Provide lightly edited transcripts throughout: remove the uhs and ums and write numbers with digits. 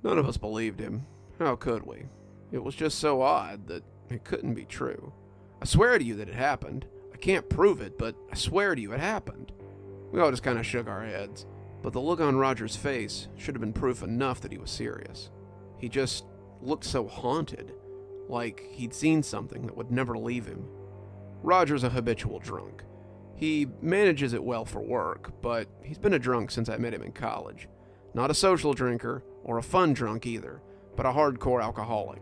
None of us believed him. How could we? It was just so odd that it couldn't be true. I swear to you that it happened. I can't prove it, but I swear to you it happened. We all just kind of shook our heads, but the look on Roger's face should have been proof enough that he was serious. He just looked so haunted, like he'd seen something that would never leave him. Roger's a habitual drunk. He manages it well for work, but he's been a drunk since I met him in college. Not a social drinker, or a fun drunk either, but a hardcore alcoholic.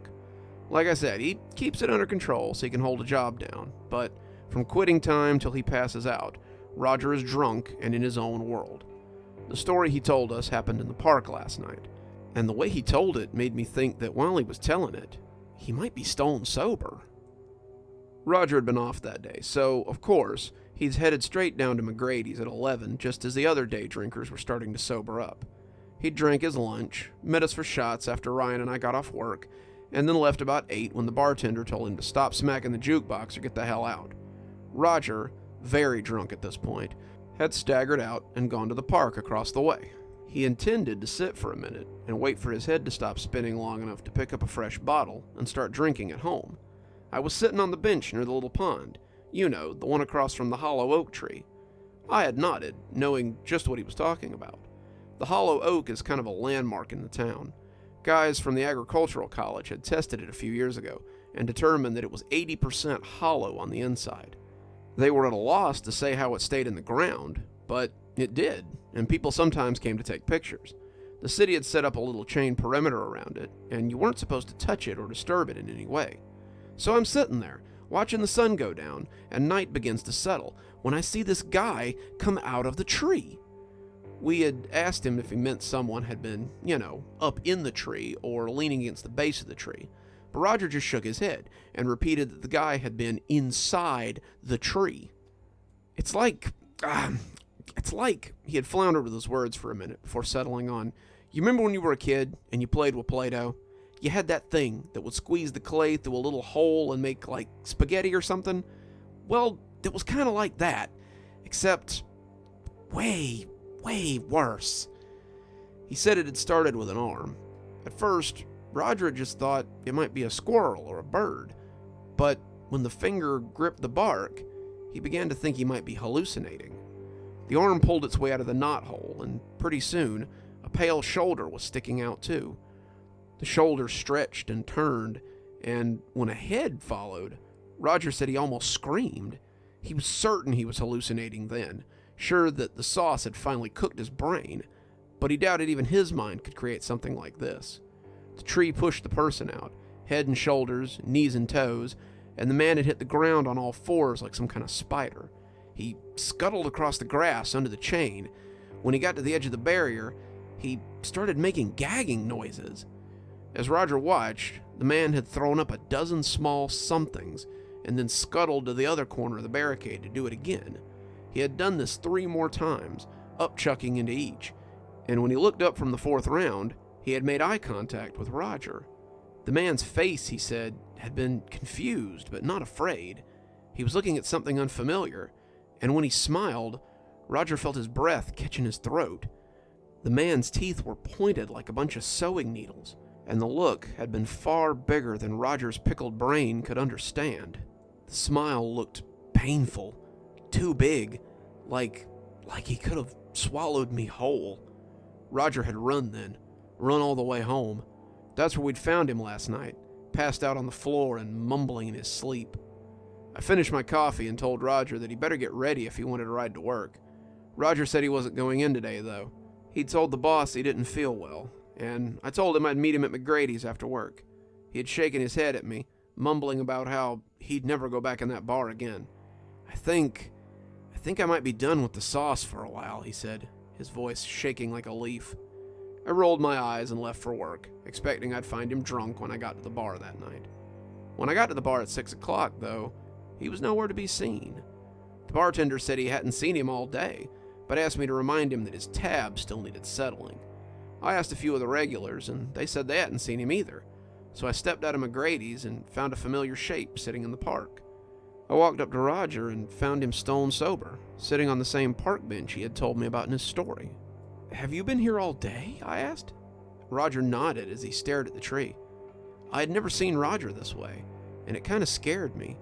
Like I said, he keeps it under control so he can hold a job down, but from quitting time till he passes out, Roger is drunk and in his own world. The story he told us happened in the park last night, and the way he told it made me think that while he was telling it, he might be stone sober. Roger had been off that day, so, of course, he's headed straight down to McGrady's at 11 just as the other day drinkers were starting to sober up. He drank his lunch, met us for shots after Ryan and I got off work, and then left about 8 when the bartender told him to stop smacking the jukebox or get the hell out. Roger, very drunk at this point, had staggered out and gone to the park across the way. He intended to sit for a minute and wait for his head to stop spinning long enough to pick up a fresh bottle and start drinking at home. I was sitting on the bench near the little pond, you know, the one across from the Hallow Oak tree. I had nodded, knowing just what he was talking about. The Hallow Oak is kind of a landmark in the town. Guys from the agricultural college had tested it a few years ago and determined that it was 80% hollow on the inside. They were at a loss to say how it stayed in the ground, but it did, and people sometimes came to take pictures. The city had set up a little chain perimeter around it, and you weren't supposed to touch it or disturb it in any way. So I'm sitting there, watching the sun go down, and night begins to settle, when I see this guy come out of the tree. We had asked him if he meant someone had been, up in the tree or leaning against the base of the tree, but Roger just shook his head and repeated that the guy had been inside the tree. It's like he had floundered with his words for a minute before settling on, you remember when you were a kid and you played with Play-Doh? You had that thing that would squeeze the clay through a little hole and make like spaghetti or something? Well, it was kind of like that, except way worse. He said it had started with an arm. At first, Roger had just thought it might be a squirrel or a bird, but when the finger gripped the bark, he began to think he might be hallucinating. The arm pulled its way out of the knothole, and pretty soon, a pale shoulder was sticking out too. The shoulder stretched and turned, and when a head followed, Roger said he almost screamed. He was certain he was hallucinating then, sure that the sauce had finally cooked his brain, but he doubted even his mind could create something like this. The tree pushed the person out, head and shoulders, knees and toes, and the man had hit the ground on all fours like some kind of spider. He scuttled across the grass under the chain. When he got to the edge of the barrier, he started making gagging noises. As Roger watched, the man had thrown up a dozen small somethings and then scuttled to the other corner of the barricade to do it again. He had done this 3 more times, upchucking into each, and when he looked up from the 4th round, he had made eye contact with Roger. The man's face, he said, had been confused but not afraid. He was looking at something unfamiliar, and when he smiled, Roger felt his breath catch in his throat. The man's teeth were pointed like a bunch of sewing needles, and the look had been far bigger than Roger's pickled brain could understand. The smile looked painful, too big, like he could have swallowed me whole. Roger had run then, run all the way home. That's where we'd found him last night, passed out on the floor and mumbling in his sleep. I finished my coffee and told Roger that he better get ready if he wanted to ride to work. Roger said he wasn't going in today, though. He'd told the boss he didn't feel well, and I told him I'd meet him at McGrady's after work. He had shaken his head at me, mumbling about how he'd never go back in that bar again. I think I might be done with the sauce for a while, he said, his voice shaking like a leaf. I rolled my eyes and left for work, expecting I'd find him drunk when I got to the bar that night. When I got to the bar at 6 o'clock, though, he was nowhere to be seen. The bartender said he hadn't seen him all day, but asked me to remind him that his tab still needed settling. I asked a few of the regulars, and they said they hadn't seen him either, so I stepped out of McGrady's and found a familiar shape sitting in the park. I walked up to Roger and found him stone sober, sitting on the same park bench he had told me about in his story. "Have you been here all day?" I asked. Roger nodded as he stared at the tree. I had never seen Roger this way, and it kind of scared me.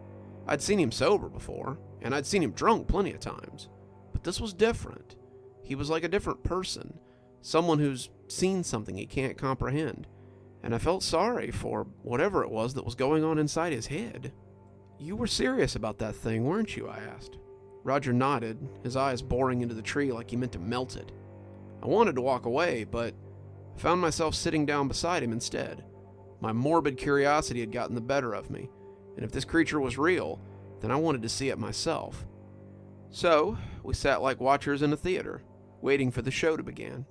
I'd seen him sober before, and I'd seen him drunk plenty of times. But this was different. He was like a different person, someone who's seen something he can't comprehend, and I felt sorry for whatever it was that was going on inside his head. You were serious about that thing, weren't you? I asked. Roger nodded, his eyes boring into the tree like he meant to melt it. I wanted to walk away, but I found myself sitting down beside him instead. My morbid curiosity had gotten the better of me, and if this creature was real, then I wanted to see it myself. So, we sat like watchers in a theater, waiting for the show to begin.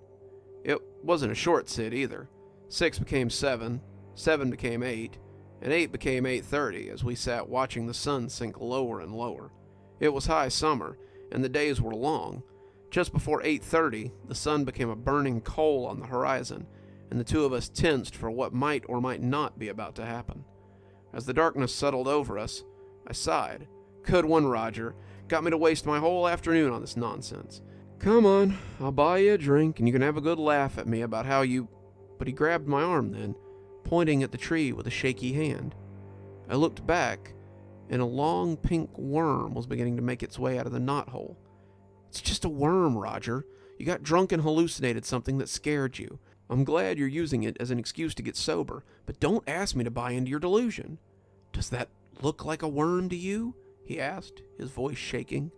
It wasn't a short sit either. 6 became 7, 7 became 8, and 8 became 8:30 as we sat watching the sun sink lower and lower. It was high summer, and the days were long. Just before 8:30, the sun became a burning coal on the horizon, and the two of us tensed for what might or might not be about to happen. As the darkness settled over us, I sighed. Good one, Roger. Got me to waste my whole afternoon on this nonsense. Come on, I'll buy you a drink, and you can have a good laugh at me about how you... But he grabbed my arm then, pointing at the tree with a shaky hand. I looked back, and a long pink worm was beginning to make its way out of the knothole. It's just a worm, Roger. You got drunk and hallucinated something that scared you. I'm glad you're using it as an excuse to get sober, but don't ask me to buy into your delusion. Does that look like a worm to you? He asked, his voice shaking.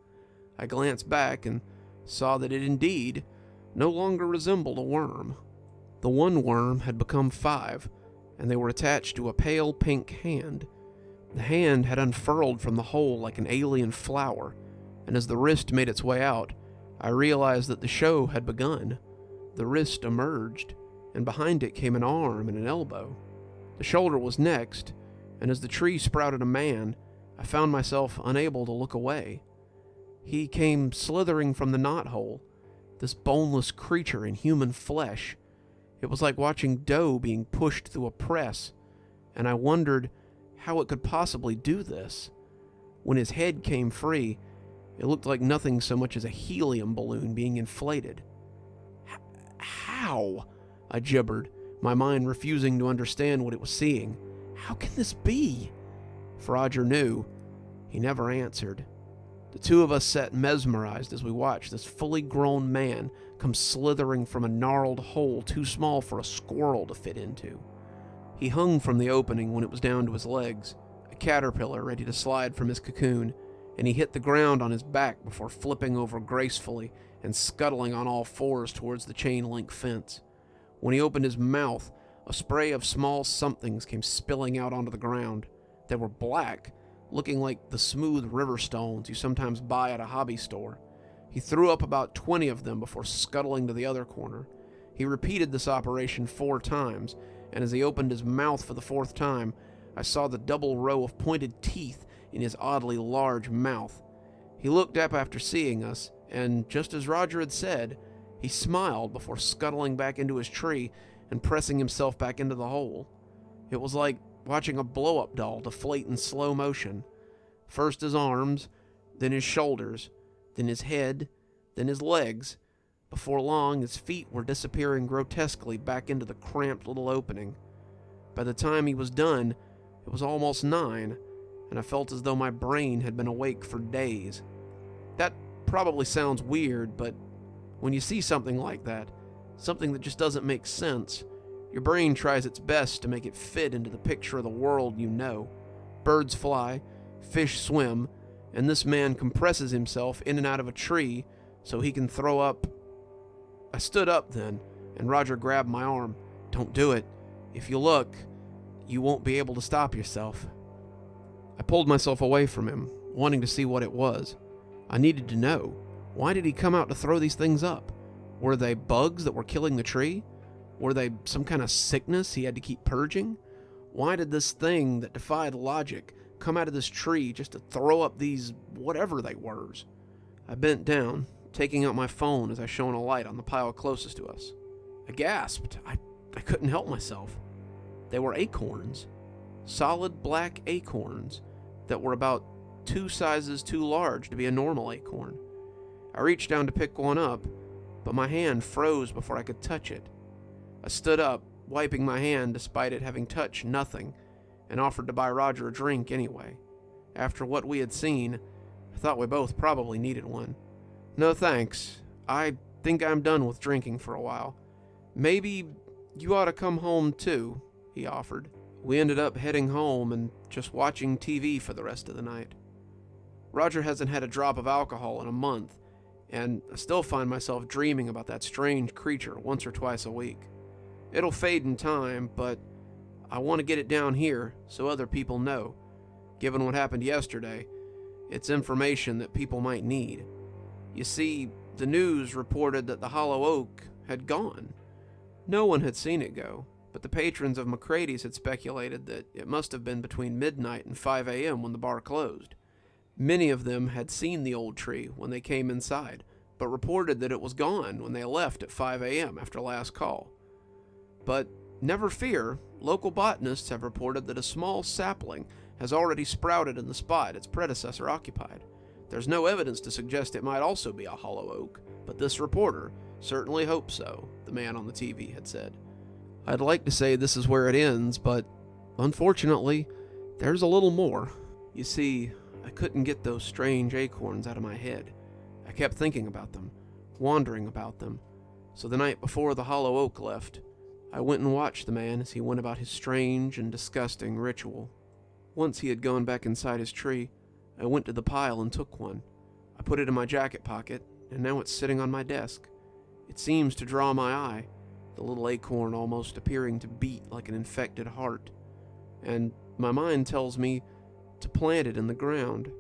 I glanced back and saw that it indeed no longer resembled a worm. The one worm had become 5, and they were attached to a pale pink hand. The hand had unfurled from the hole like an alien flower, and as the wrist made its way out, I realized that the show had begun. The wrist emerged, and behind it came an arm and an elbow. The shoulder was next, and as the tree sprouted a man, I found myself unable to look away. He came slithering from the knothole, this boneless creature in human flesh. It was like watching dough being pushed through a press, and I wondered how it could possibly do this. When his head came free, it looked like nothing so much as a helium balloon being inflated. How? I gibbered, my mind refusing to understand what it was seeing. How can this be? If Roger knew, he never answered. The two of us sat mesmerized as we watched this fully grown man come slithering from a gnarled hole too small for a squirrel to fit into. He hung from the opening when it was down to his legs, a caterpillar ready to slide from his cocoon, and he hit the ground on his back before flipping over gracefully and scuttling on all fours towards the chain-link fence. When he opened his mouth, a spray of small somethings came spilling out onto the ground. They were black, looking like the smooth river stones you sometimes buy at a hobby store. He threw up about 20 of them before scuttling to the other corner. He repeated this operation 4 times, and as he opened his mouth for the 4th time, I saw the double row of pointed teeth in his oddly large mouth. He looked up after seeing us, and just as Roger had said, he smiled before scuttling back into his tree and pressing himself back into the hole. It was like watching a blow-up doll deflate in slow motion. First his arms, then his shoulders, then his head, then his legs. Before long, his feet were disappearing grotesquely back into the cramped little opening. By the time he was done, it was almost 9, and I felt as though my brain had been awake for days. That probably sounds weird, but when you see something like that, something that just doesn't make sense, your brain tries its best to make it fit into the picture of the world you know. Birds fly, fish swim, and this man compresses himself in and out of a tree so he can throw up. I stood up then, and Roger grabbed my arm. Don't do it. If you look, you won't be able to stop yourself. I pulled myself away from him, wanting to see what it was. I needed to know. Why did he come out to throw these things up? Were they bugs that were killing the tree? Were they some kind of sickness he had to keep purging? Why did this thing that defied logic come out of this tree just to throw up these whatever they were? I bent down, taking out my phone as I shone a light on the pile closest to us. I gasped. I couldn't help myself. They were acorns. Solid black acorns that were about 2 sizes too large to be a normal acorn. I reached down to pick one up, but my hand froze before I could touch it. I stood up, wiping my hand despite it having touched nothing, and offered to buy Roger a drink anyway. After what we had seen, I thought we both probably needed one. No thanks. I think I'm done with drinking for a while. Maybe you ought to come home too, he offered. We ended up heading home and just watching TV for the rest of the night. Roger hasn't had a drop of alcohol in a month, and I still find myself dreaming about that strange creature once or twice a week. It'll fade in time, but I want to get it down here so other people know. Given what happened yesterday, it's information that people might need. You see, the news reported that the Hallow Oak had gone. No one had seen it go, but the patrons of McCrady's had speculated that it must have been between midnight and 5 a.m. when the bar closed. Many of them had seen the old tree when they came inside, but reported that it was gone when they left at 5 a.m. after last call. But never fear, local botanists have reported that a small sapling has already sprouted in the spot its predecessor occupied. There's no evidence to suggest it might also be a Hallow Oak, but this reporter certainly hopes so, the man on the TV had said. I'd like to say this is where it ends, but unfortunately, there's a little more. You see, I couldn't get those strange acorns out of my head. I kept thinking about them, wondering about them. So the night before the Hallow Oak left, I went and watched the man as he went about his strange and disgusting ritual. Once he had gone back inside his tree, I went to the pile and took one. I put it in my jacket pocket, and now it's sitting on my desk. It seems to draw my eye, the little acorn almost appearing to beat like an infected heart. And my mind tells me to plant it in the ground.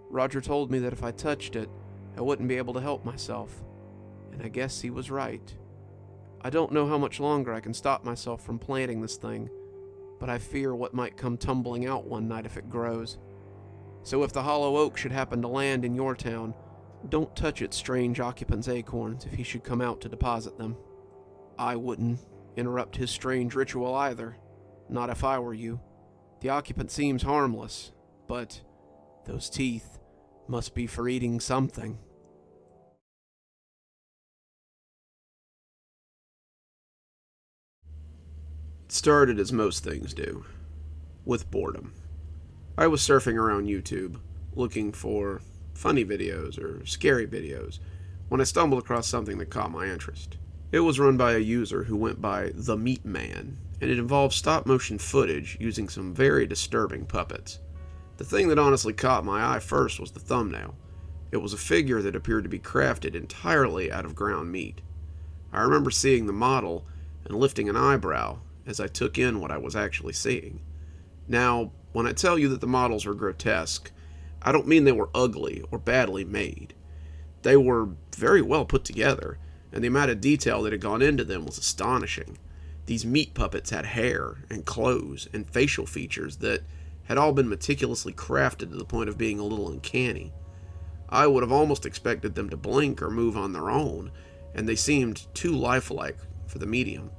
Roger told me that if I touched it, I wouldn't be able to help myself. And I guess he was right. I don't know how much longer I can stop myself from planting this thing, but I fear what might come tumbling out one night if it grows. So if the Hallow Oak should happen to land in your town, don't touch its strange occupant's acorns if he should come out to deposit them. I wouldn't interrupt his strange ritual either, not if I were you. The occupant seems harmless, but those teeth must be for eating something. It started as most things do, with boredom. I was surfing around YouTube, looking for funny videos or scary videos, when I stumbled across something that caught my interest. It was run by a user who went by The Meat Man, and it involved stop-motion footage using some very disturbing puppets. The thing that honestly caught my eye first was the thumbnail. It was a figure that appeared to be crafted entirely out of ground meat. I remember seeing the model and lifting an eyebrow as I took in what I was actually seeing. Now, when I tell you that the models were grotesque, I don't mean they were ugly or badly made. They were very well put together, and the amount of detail that had gone into them was astonishing. These meat puppets had hair and clothes and facial features that had all been meticulously crafted to the point of being a little uncanny. I would have almost expected them to blink or move on their own, and they seemed too lifelike for the medium.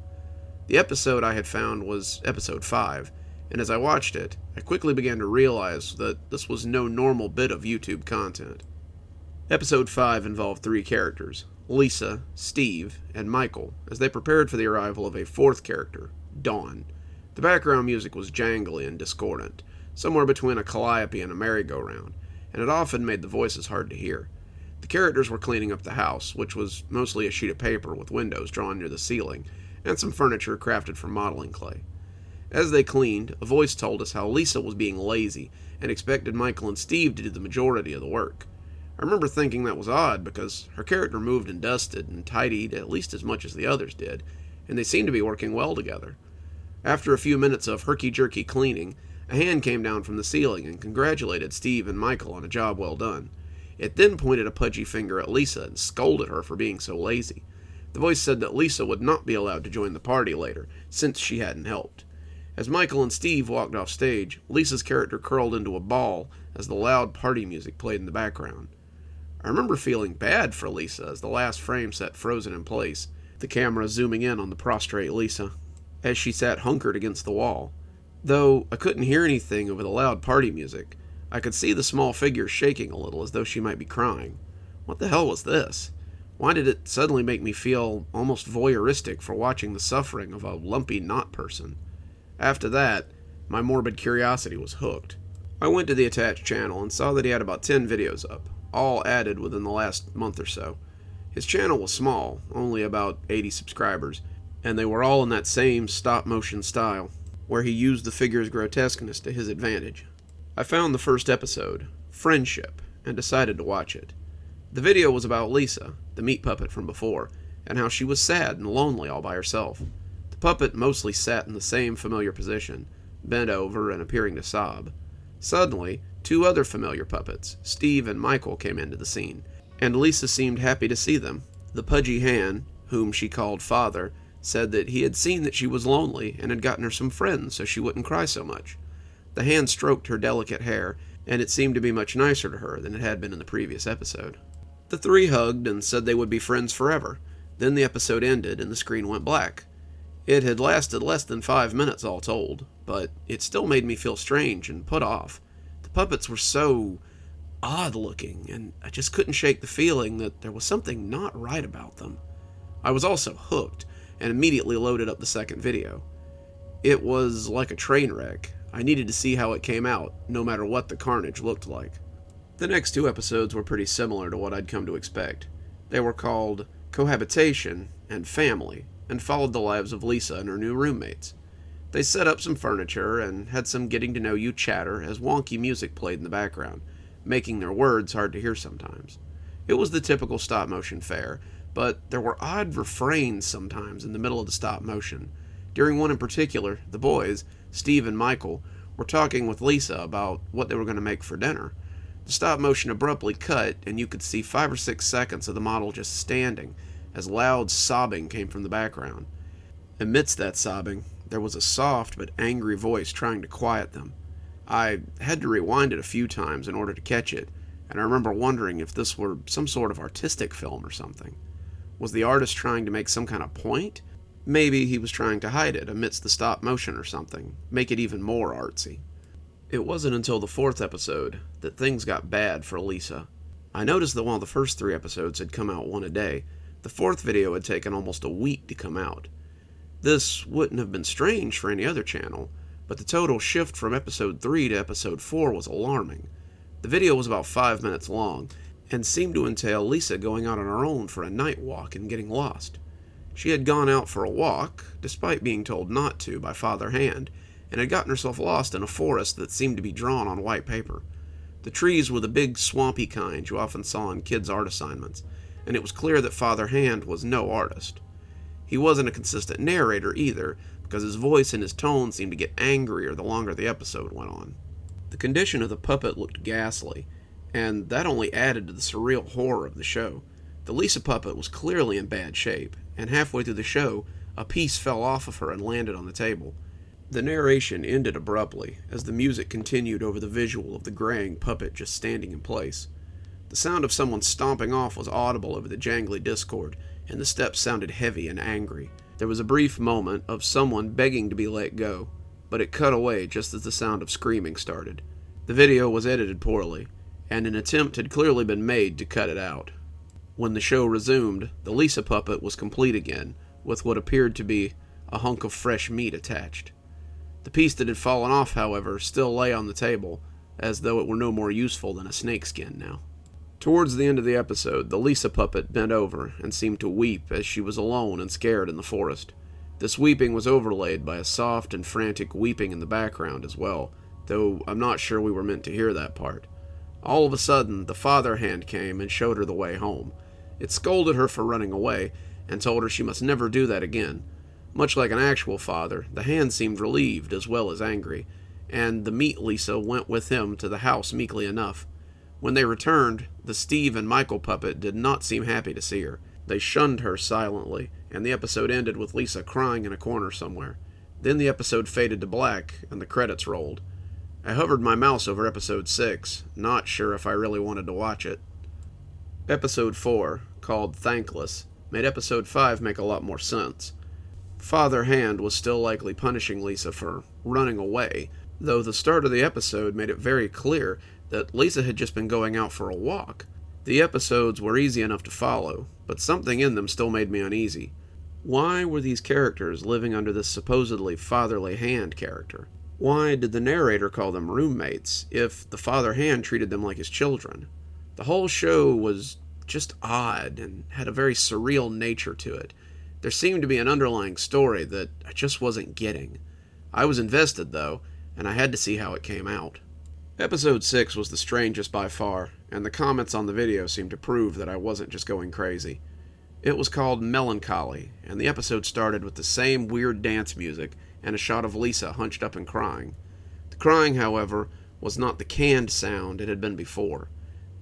The episode I had found was episode 5, and as I watched it, I quickly began to realize that this was no normal bit of YouTube content. Episode 5 involved 3 characters, Lisa, Steve, and Michael, as they prepared for the arrival of a 4th character, Dawn. The background music was jangly and discordant, somewhere between a calliope and a merry-go-round, and it often made the voices hard to hear. The characters were cleaning up the house, which was mostly a sheet of paper with windows drawn near the ceiling, and some furniture crafted from modeling clay. As they cleaned, a voice told us how Lisa was being lazy and expected Michael and Steve to do the majority of the work. I remember thinking that was odd because her character moved and dusted and tidied at least as much as the others did, and they seemed to be working well together. After a few minutes of herky-jerky cleaning, a hand came down from the ceiling and congratulated Steve and Michael on a job well done. It then pointed a pudgy finger at Lisa and scolded her for being so lazy. The voice said that Lisa would not be allowed to join the party later, since she hadn't helped. As Michael and Steve walked off stage, Lisa's character curled into a ball as the loud party music played in the background. I remember feeling bad for Lisa as the last frame sat frozen in place, the camera zooming in on the prostrate Lisa, as she sat hunkered against the wall. Though I couldn't hear anything over the loud party music, I could see the small figure shaking a little as though she might be crying. What the hell was this? Why did it suddenly make me feel almost voyeuristic for watching the suffering of a lumpy knot person? After that, my morbid curiosity was hooked. I went to the attached channel and saw that he had about 10 videos up, all added within the last month or so. His channel was small, only about 80 subscribers, and they were all in that same stop-motion style, where he used the figure's grotesqueness to his advantage. I found the first episode, Friendship, and decided to watch it. The video was about Lisa, the meat puppet from before, and how she was sad and lonely all by herself. The puppet mostly sat in the same familiar position, bent over and appearing to sob. Suddenly, 2 other familiar puppets, Steve and Michael, came into the scene, and Lisa seemed happy to see them. The pudgy hand, whom she called Father, said that he had seen that she was lonely and had gotten her some friends so she wouldn't cry so much. The hand stroked her delicate hair, and it seemed to be much nicer to her than it had been in the previous episode. The 3 hugged and said they would be friends forever. Then the episode ended and the screen went black. It had lasted less than 5 minutes all told, but it still made me feel strange and put off. The puppets were so odd-looking, and I just couldn't shake the feeling that there was something not right about them. I was also hooked, and immediately loaded up the second video. It was like a train wreck. I needed to see how it came out, no matter what the carnage looked like. The next 2 episodes were pretty similar to what I'd come to expect. They were called Cohabitation and Family, and followed the lives of Lisa and her new roommates. They set up some furniture and had some getting-to-know-you chatter as wonky music played in the background, making their words hard to hear sometimes. It was the typical stop-motion fare, but there were odd refrains sometimes in the middle of the stop-motion. During one in particular, the boys, Steve and Michael, were talking with Lisa about what they were going to make for dinner. The stop-motion abruptly cut, and you could see 5 or 6 seconds of the model just standing, as loud sobbing came from the background. Amidst that sobbing, there was a soft but angry voice trying to quiet them. I had to rewind it a few times in order to catch it, and I remember wondering if this were some sort of artistic film or something. Was the artist trying to make some kind of point? Maybe he was trying to hide it amidst the stop motion or something, make it even more artsy. It wasn't until the 4th episode that things got bad for Lisa. I noticed that while the first 3 episodes had come out one a day, the 4th video had taken almost a week to come out. This wouldn't have been strange for any other channel, but the total shift from episode 3 to episode 4 was alarming. The video was about 5 minutes long, and seemed to entail Lisa going out on her own for a night walk and getting lost. She had gone out for a walk, despite being told not to by Father Hand, and had gotten herself lost in a forest that seemed to be drawn on white paper. The trees were the big swampy kind you often saw in kids' art assignments, and it was clear that Father Hand was no artist. He wasn't a consistent narrator either, because his voice and his tone seemed to get angrier the longer the episode went on. The condition of the puppet looked ghastly, and that only added to the surreal horror of the show. The Lisa puppet was clearly in bad shape, and halfway through the show, a piece fell off of her and landed on the table. The narration ended abruptly, as the music continued over the visual of the graying puppet just standing in place. The sound of someone stomping off was audible over the jangly discord, and the steps sounded heavy and angry. There was a brief moment of someone begging to be let go, but it cut away just as the sound of screaming started. The video was edited poorly, and an attempt had clearly been made to cut it out. When the show resumed, the Lisa puppet was complete again, with what appeared to be a hunk of fresh meat attached. The piece that had fallen off, however, still lay on the table, as though it were no more useful than a snakeskin now. Towards the end of the episode, the Lisa puppet bent over and seemed to weep as she was alone and scared in the forest. This weeping was overlaid by a soft and frantic weeping in the background as well, though I'm not sure we were meant to hear that part. All of a sudden, the Father Hand came and showed her the way home. It scolded her for running away, and told her she must never do that again. Much like an actual father, the Hand seemed relieved as well as angry, and the meat Lisa went with him to the house meekly enough. When they returned, the Steve and Michael puppet did not seem happy to see her. They shunned her silently, and the episode ended with Lisa crying in a corner somewhere. Then the episode faded to black, and the credits rolled. I hovered my mouse over episode 6, not sure if I really wanted to watch it. Episode 4, called Thankless, made episode 5 make a lot more sense. Father Hand was still likely punishing Lisa for running away, though the start of the episode made it very clear that Lisa had just been going out for a walk. The episodes were easy enough to follow, but something in them still made me uneasy. Why were these characters living under this supposedly fatherly hand character? Why did the narrator call them roommates if the father hand treated them like his children? The whole show was just odd and had a very surreal nature to it. There seemed to be an underlying story that I just wasn't getting. I was invested, though, and I had to see how it came out. Episode 6 was the strangest by far, and the comments on the video seemed to prove that I wasn't just going crazy. It was called Melancholy, and the episode started with the same weird dance music and a shot of Lisa hunched up and crying. The crying, however, was not the canned sound it had been before.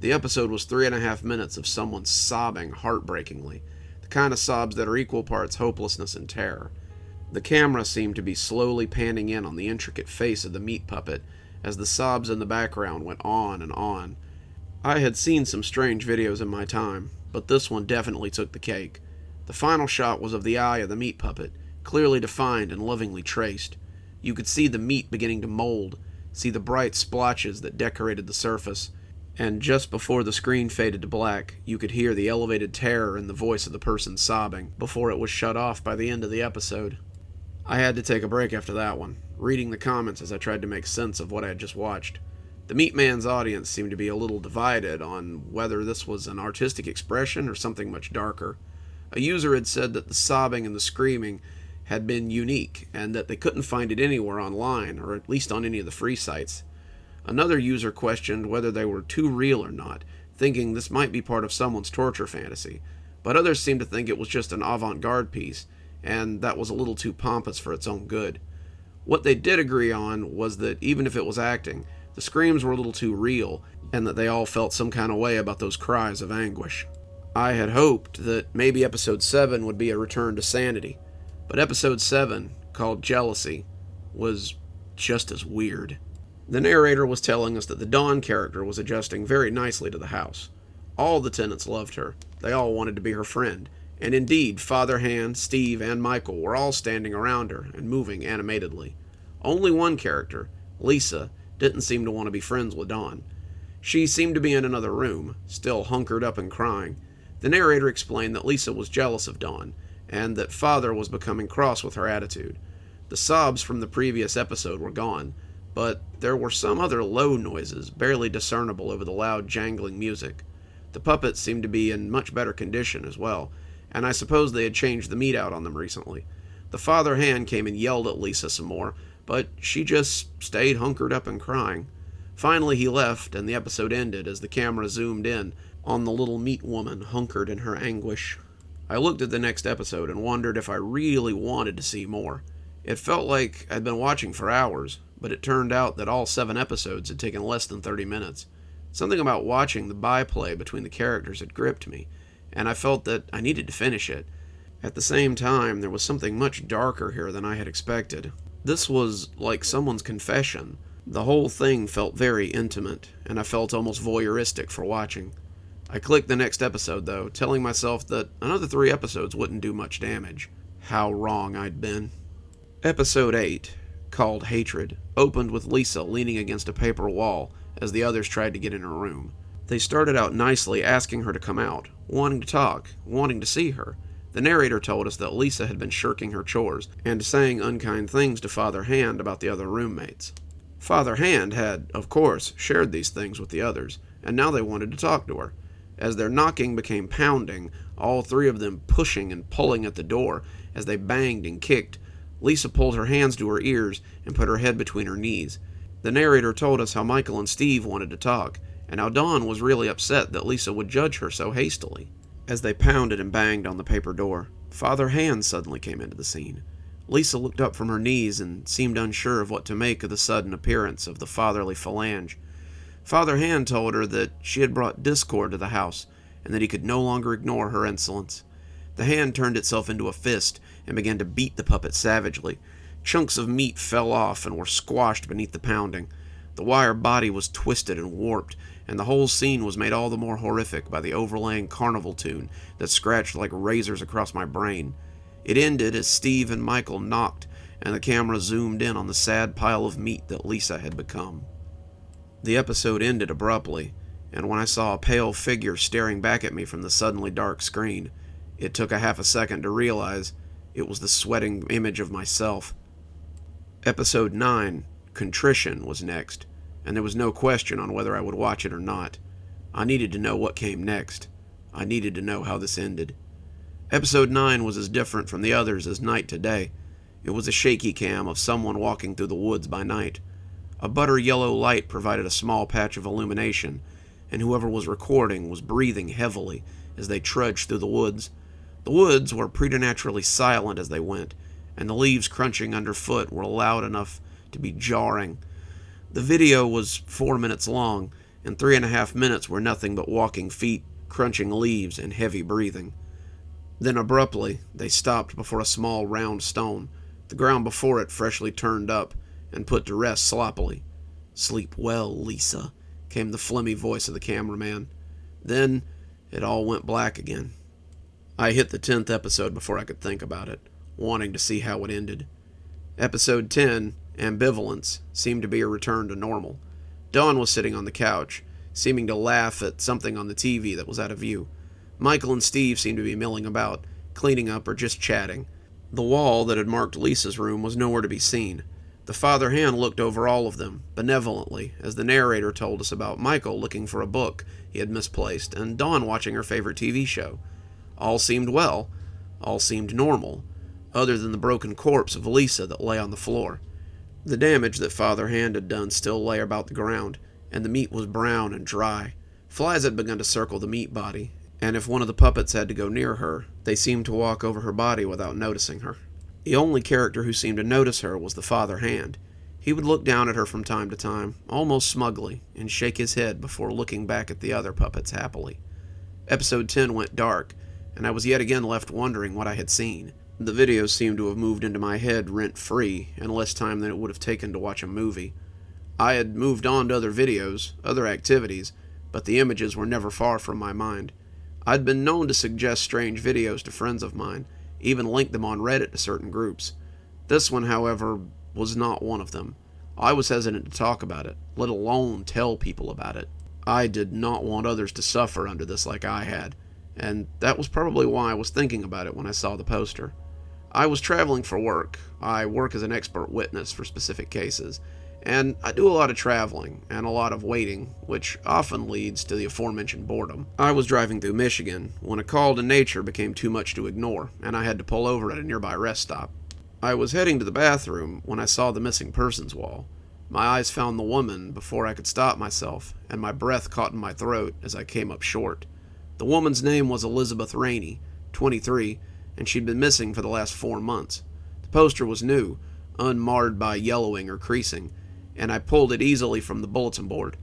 The episode was 3.5 minutes of someone sobbing heartbreakingly, the kind of sobs that are equal parts hopelessness and terror. The camera seemed to be slowly panning in on the intricate face of the meat puppet as the sobs in the background went on and on. I had seen some strange videos in my time, but this one definitely took the cake. The final shot was of the eye of the meat puppet, clearly defined and lovingly traced. You could see the meat beginning to mold, see the bright splotches that decorated the surface, and just before the screen faded to black, you could hear the elevated terror in the voice of the person sobbing before it was shut off by the end of the episode. I had to take a break after that one, reading the comments as I tried to make sense of what I had just watched. The Meat Man's audience seemed to be a little divided on whether this was an artistic expression or something much darker. A user had said that the sobbing and the screaming had been unique, and that they couldn't find it anywhere online, or at least on any of the free sites. Another user questioned whether they were too real or not, thinking this might be part of someone's torture fantasy, but others seemed to think it was just an avant-garde piece, and that was a little too pompous for its own good. What they did agree on was that even if it was acting, the screams were a little too real, and that they all felt some kind of way about those cries of anguish. I had hoped that maybe episode 7 would be a return to sanity, but episode 7, called Jealousy, was just as weird. The narrator was telling us that the Dawn character was adjusting very nicely to the house. All the tenants loved her. They all wanted to be her friend. And indeed, Father Hand, Steve, and Michael were all standing around her and moving animatedly. Only one character, Lisa, didn't seem to want to be friends with Dawn. She seemed to be in another room, still hunkered up and crying. The narrator explained that Lisa was jealous of Dawn, and that Father was becoming cross with her attitude. The sobs from the previous episode were gone, but there were some other low noises, barely discernible over the loud jangling music. The puppets seemed to be in much better condition as well, and I suppose they had changed the meat out on them recently. The Father Hand came and yelled at Lisa some more, but she just stayed hunkered up and crying. Finally he left, and the episode ended as the camera zoomed in on the little meat woman hunkered in her anguish. I looked at the next episode and wondered if I really wanted to see more. It felt like I'd been watching for hours, but it turned out that all 7 episodes had taken less than 30 minutes. Something about watching the byplay between the characters had gripped me, and I felt that I needed to finish it. At the same time, there was something much darker here than I had expected. This was like someone's confession. The whole thing felt very intimate, and I felt almost voyeuristic for watching. I clicked the next episode, though, telling myself that another 3 episodes wouldn't do much damage. How wrong I'd been. Episode 8, called Hatred, opened with Lisa leaning against a paper wall as the others tried to get in her room. They started out nicely asking her to come out, wanting to talk, wanting to see her. The narrator told us that Lisa had been shirking her chores and saying unkind things to Father Hand about the other roommates. Father Hand had, of course, shared these things with the others, and now they wanted to talk to her. As their knocking became pounding, all 3 of them pushing and pulling at the door as they banged and kicked, Lisa pulled her hands to her ears and put her head between her knees. The narrator told us how Michael and Steve wanted to talk, and how Dawn was really upset that Lisa would judge her so hastily. As they pounded and banged on the paper door, Father Hand suddenly came into the scene. Lisa looked up from her knees and seemed unsure of what to make of the sudden appearance of the fatherly phalange. Father Hand told her that she had brought discord to the house, and that he could no longer ignore her insolence. The hand turned itself into a fist and began to beat the puppet savagely. Chunks of meat fell off and were squashed beneath the pounding. The wire body was twisted and warped, and the whole scene was made all the more horrific by the overlaying carnival tune that scratched like razors across my brain. It ended as Steve and Michael knocked, and the camera zoomed in on the sad pile of meat that Lisa had become. The episode ended abruptly, and when I saw a pale figure staring back at me from the suddenly dark screen, it took a half a second to realize it was the sweating image of myself. Episode 9, Contrition, was next, and there was no question on whether I would watch it or not. I needed to know what came next. I needed to know how this ended. Episode 9 was as different from the others as night to day. It was a shaky cam of someone walking through the woods by night. A butter yellow light provided a small patch of illumination, and whoever was recording was breathing heavily as they trudged through the woods. The woods were preternaturally silent as they went, and the leaves crunching underfoot were loud enough to be jarring. The video was 4 minutes long, and 3.5 minutes were nothing but walking feet, crunching leaves, and heavy breathing. Then abruptly, they stopped before a small round stone, the ground before it freshly turned up and put to rest sloppily. "Sleep well, Lisa," came the phlegmy voice of the cameraman. Then it all went black again. I hit the 10th episode before I could think about it, wanting to see how it ended. Episode 10, Ambivalence, seemed to be a return to normal. Dawn was sitting on the couch, seeming to laugh at something on the TV that was out of view. Michael and Steve seemed to be milling about, cleaning up or just chatting. The wall that had marked Lisa's room was nowhere to be seen. The father hand looked over all of them, benevolently, as the narrator told us about Michael looking for a book he had misplaced, and Dawn watching her favorite TV show. All seemed well. All seemed normal, other than the broken corpse of Lisa that lay on the floor. The damage that Father Hand had done still lay about the ground, and the meat was brown and dry. Flies had begun to circle the meat body, and if one of the puppets had to go near her, they seemed to walk over her body without noticing her. The only character who seemed to notice her was the Father Hand. He would look down at her from time to time, almost smugly, and shake his head before looking back at the other puppets happily. Episode 10 went dark, and I was yet again left wondering what I had seen. The video seemed to have moved into my head rent-free, in less time than it would have taken to watch a movie. I had moved on to other videos, other activities, but the images were never far from my mind. I'd been known to suggest strange videos to friends of mine, even link them on Reddit to certain groups. This one, however, was not one of them. I was hesitant to talk about it, let alone tell people about it. I did not want others to suffer under this like I had, and that was probably why I was thinking about it when I saw the poster. I was traveling for work. I work as an expert witness for specific cases, and I do a lot of traveling and a lot of waiting, which often leads to the aforementioned boredom. I was driving through Michigan when a call to nature became too much to ignore, and I had to pull over at a nearby rest stop. I was heading to the bathroom when I saw the missing persons wall. My eyes found the woman before I could stop myself, and my breath caught in my throat as I came up short. The woman's name was Elizabeth Rainey, 23, and she'd been missing for the last 4 months. The poster was new, unmarred by yellowing or creasing, and I pulled it easily from the bulletin board.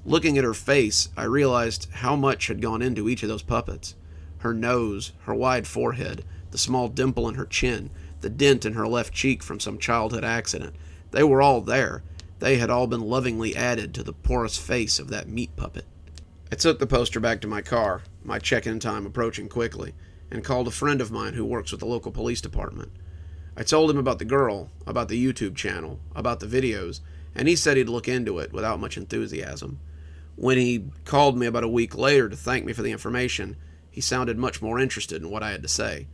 Looking at her face, I realized how much had gone into each of those puppets. Her nose, her wide forehead, the small dimple in her chin, the dent in her left cheek from some childhood accident. They were all there. They had all been lovingly added to the porous face of that meat puppet. I took the poster back to my car, my check-in time approaching quickly, and called a friend of mine who works with the local police department. I told him about the girl, about the YouTube channel, about the videos, and he said he'd look into it without much enthusiasm. When he called me about a week later to thank me for the information, he sounded much more interested in what I had to say.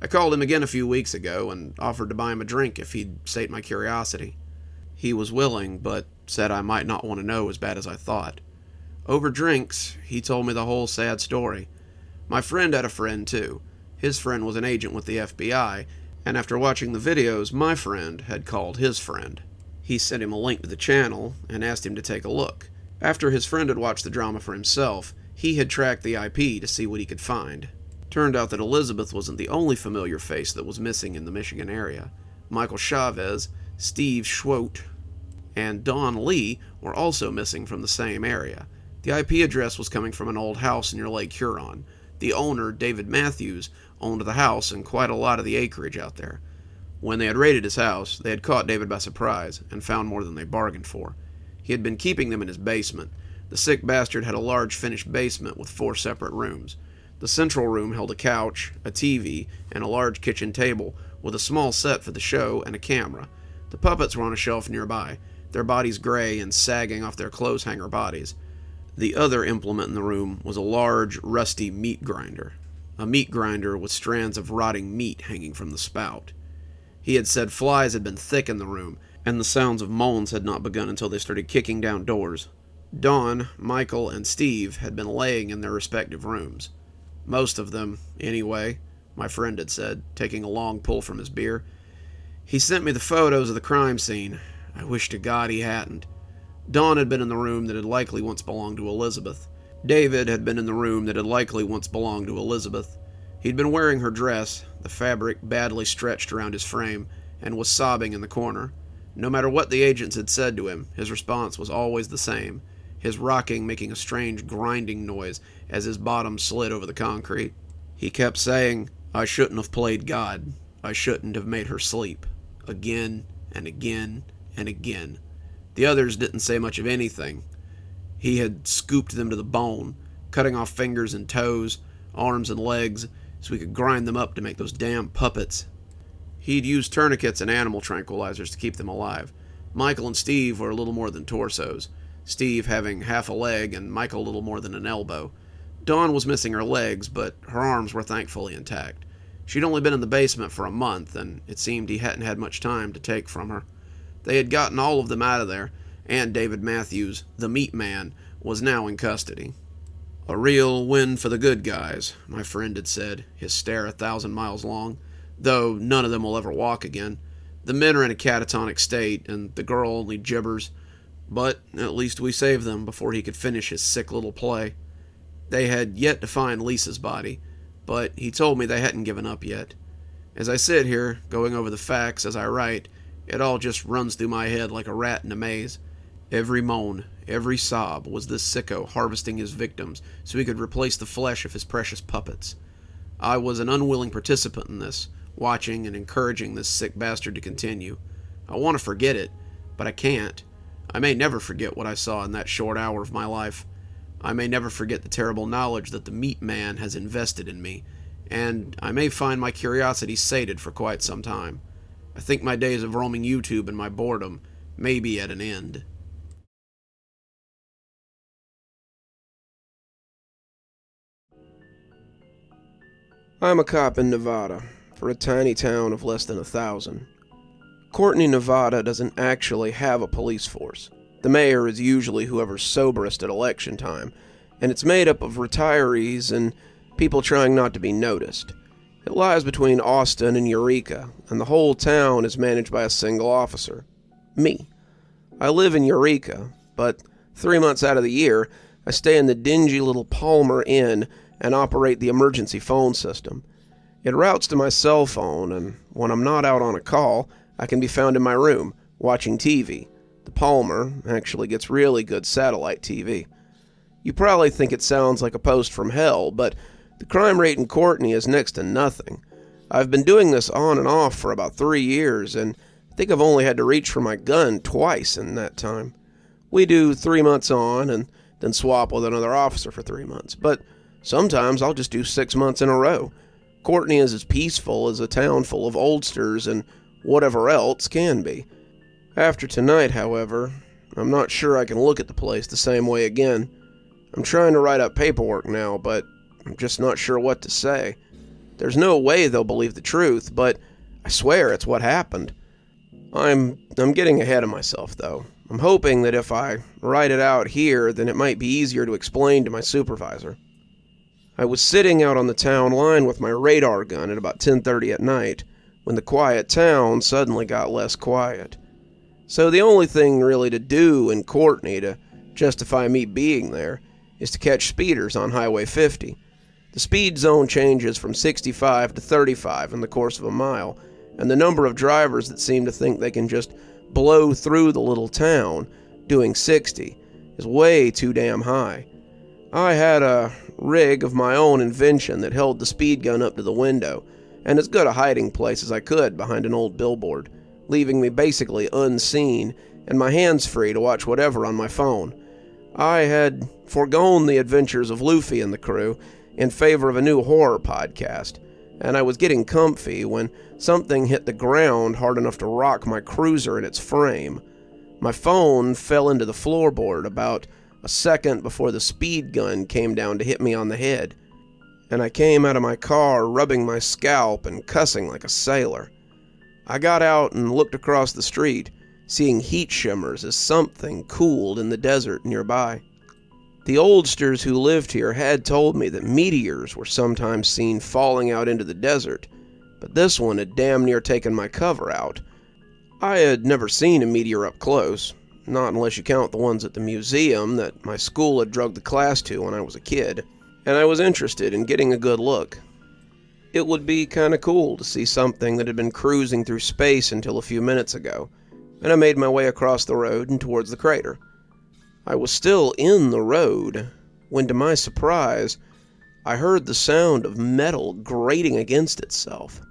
I called him again a few weeks ago and offered to buy him a drink if he'd sate my curiosity. He was willing, but said I might not want to know as bad as I thought. Over drinks, he told me the whole sad story. My friend had a friend too. His friend was an agent with the FBI, and after watching the videos, my friend had called his friend. He sent him a link to the channel and asked him to take a look. After his friend had watched the drama for himself, he had tracked the IP to see what he could find. Turned out that Elizabeth wasn't the only familiar face that was missing in the Michigan area. Michael Chavez, Steve Schwote, and Don Lee were also missing from the same area. The IP address was coming from an old house near Lake Huron. The owner, David Matthews, owned the house and quite a lot of the acreage out there. When they had raided his house, they had caught David by surprise and found more than they bargained for. He had been keeping them in his basement. The sick bastard had a large finished basement with 4 separate rooms. The central room held a couch, a TV, and a large kitchen table with a small set for the show and a camera. The puppets were on a shelf nearby, their bodies gray and sagging off their clothes hanger bodies. The other implement in the room was a large, rusty meat grinder. A meat grinder with strands of rotting meat hanging from the spout. He had said flies had been thick in the room, and the sounds of moans had not begun until they started kicking down doors. Dawn, Michael, and Steve had been laying in their respective rooms. Most of them, anyway, my friend had said, taking a long pull from his beer. He sent me the photos of the crime scene. I wish to God he hadn't. Dawn had been in the room that had likely once belonged to Elizabeth. David had been in the room that had likely once belonged to Elizabeth. He'd been wearing her dress, the fabric badly stretched around his frame, and was sobbing in the corner. No matter what the agents had said to him, his response was always the same, his rocking making a strange grinding noise as his bottom slid over the concrete. He kept saying, "I shouldn't have played God. I shouldn't have made her sleep." Again and again and again. The others didn't say much of anything. He had scooped them to the bone, cutting off fingers and toes, arms and legs, so he could grind them up to make those damn puppets. He'd used tourniquets and animal tranquilizers to keep them alive. Michael and Steve were a little more than torsos, Steve having half a leg and Michael a little more than an elbow. Dawn was missing her legs, but her arms were thankfully intact. She'd only been in the basement for a month, and it seemed he hadn't had much time to take from her. They had gotten all of them out of there, and David Matthews, the meat man, was now in custody. "A real win for the good guys," my friend had said, his stare 1,000 miles long, though none of them will ever walk again. The men are in a catatonic state, and the girl only gibbers, but at least we saved them before he could finish his sick little play. They had yet to find Lisa's body, but he told me they hadn't given up yet. As I sit here, going over the facts as I write, it all just runs through my head like a rat in a maze. Every moan, every sob was this sicko harvesting his victims so he could replace the flesh of his precious puppets. I was an unwilling participant in this, watching and encouraging this sick bastard to continue. I want to forget it, but I can't. I may never forget what I saw in that short hour of my life. I may never forget the terrible knowledge that the meat man has invested in me, and I may find my curiosity sated for quite some time. I think my days of roaming YouTube in my boredom may be at an end. I'm a cop in Nevada, for a tiny town of less than 1,000. Courtney, Nevada doesn't actually have a police force. The mayor is usually whoever's soberest at election time, and it's made up of retirees and people trying not to be noticed. It lies between Austin and Eureka, and the whole town is managed by a single officer. Me. I live in Eureka, but 3 months out of the year, I stay in the dingy little Palmer Inn and operate the emergency phone system. It routes to my cell phone, and when I'm not out on a call, I can be found in my room, watching TV. The Palmer actually gets really good satellite TV. You probably think it sounds like a post from hell, but the crime rate in Courtney is next to nothing. I've been doing this on and off for about 3 years, and I think I've only had to reach for my gun twice in that time. We do 3 months on, and then swap with another officer for 3 months, but sometimes I'll just do 6 months in a row. Courtney is as peaceful as a town full of oldsters and whatever else can be. After tonight, however, I'm not sure I can look at the place the same way again. I'm trying to write up paperwork now, but I'm just not sure what to say. There's no way they'll believe the truth, but I swear it's what happened. I'm getting ahead of myself, though. I'm hoping that if I write it out here, then it might be easier to explain to my supervisor. I was sitting out on the town line with my radar gun at about 10:30 at night, when the quiet town suddenly got less quiet. So the only thing really to do in Courtney to justify me being there is to catch speeders on Highway 50. The speed zone changes from 65 to 35 in the course of a mile, and the number of drivers that seem to think they can just blow through the little town doing 60 is way too damn high. I had a rig of my own invention that held the speed gun up to the window, and as good a hiding place as I could behind an old billboard, leaving me basically unseen and my hands free to watch whatever on my phone. I had foregone the adventures of Luffy and the crew in favor of a new horror podcast, and I was getting comfy when something hit the ground hard enough to rock my cruiser in its frame. My phone fell into the floorboard about a second before the speed gun came down to hit me on the head, and I came out of my car rubbing my scalp and cussing like a sailor. I got out and looked across the street, seeing heat shimmers as something cooled in the desert nearby. The oldsters who lived here had told me that meteors were sometimes seen falling out into the desert, but this one had damn near taken my cover out. I had never seen a meteor up close, not unless you count the ones at the museum that my school had drugged the class to when I was a kid, and I was interested in getting a good look. It would be kinda cool to see something that had been cruising through space until a few minutes ago, and I made my way across the road and towards the crater. I was still in the road when, to my surprise, I heard the sound of metal grating against itself.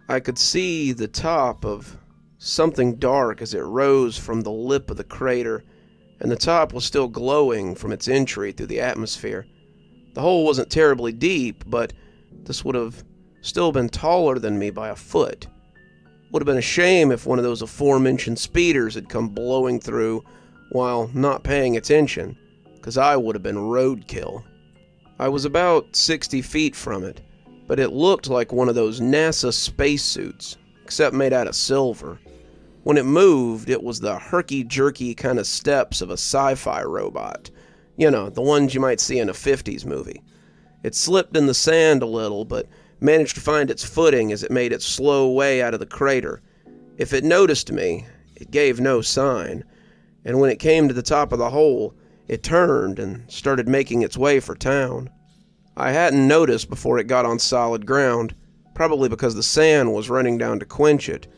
I could see the top of something dark as it rose from the lip of the crater, and the top was still glowing from its entry through the atmosphere. The hole wasn't terribly deep, but this would have still been taller than me by a foot. Would have been a shame if one of those aforementioned speeders had come blowing through while not paying attention, because I would have been roadkill. I was about 60 feet from it, but it looked like one of those NASA spacesuits, except made out of silver. When it moved, it was the herky-jerky kind of steps of a sci-fi robot. You know, the ones you might see in a 50s movie. It slipped in the sand a little, but managed to find its footing as it made its slow way out of the crater. If it noticed me, it gave no sign, and when it came to the top of the hole, it turned and started making its way for town. I hadn't noticed before it got on solid ground, probably because the sand was running down to quench it,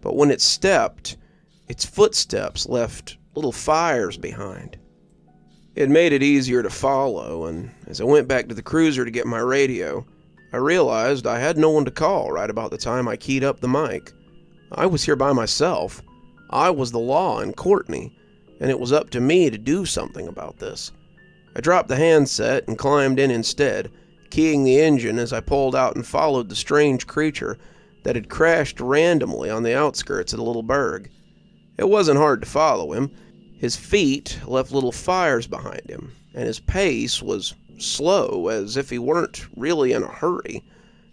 but when it stepped, its footsteps left little fires behind. It made it easier to follow, and as I went back to the cruiser to get my radio, I realized I had no one to call right about the time I keyed up the mic. I was here by myself. I was the law in Coutney, and it was up to me to do something about this. I dropped the handset and climbed in instead, keying the engine as I pulled out and followed the strange creature that had crashed randomly on the outskirts of the little burg. It wasn't hard to follow him. His feet left little fires behind him, and his pace was slow, as if he weren't really in a hurry,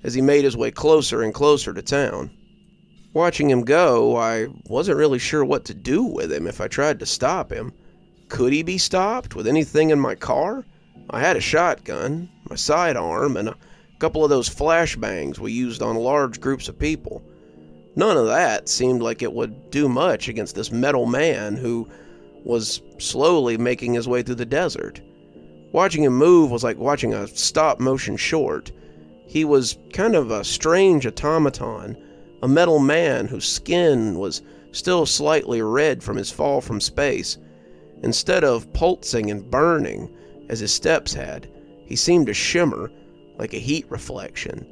as he made his way closer and closer to town. Watching him go, I wasn't really sure what to do with him if I tried to stop him. Could he be stopped with anything in my car? I had a shotgun, my sidearm, and a couple of those flashbangs we used on large groups of people. None of that seemed like it would do much against this metal man who was slowly making his way through the desert. Watching him move was like watching a stop-motion short. He was kind of a strange automaton, a metal man whose skin was still slightly red from his fall from space. Instead of pulsing and burning, as his steps had, he seemed to shimmer like a heat reflection.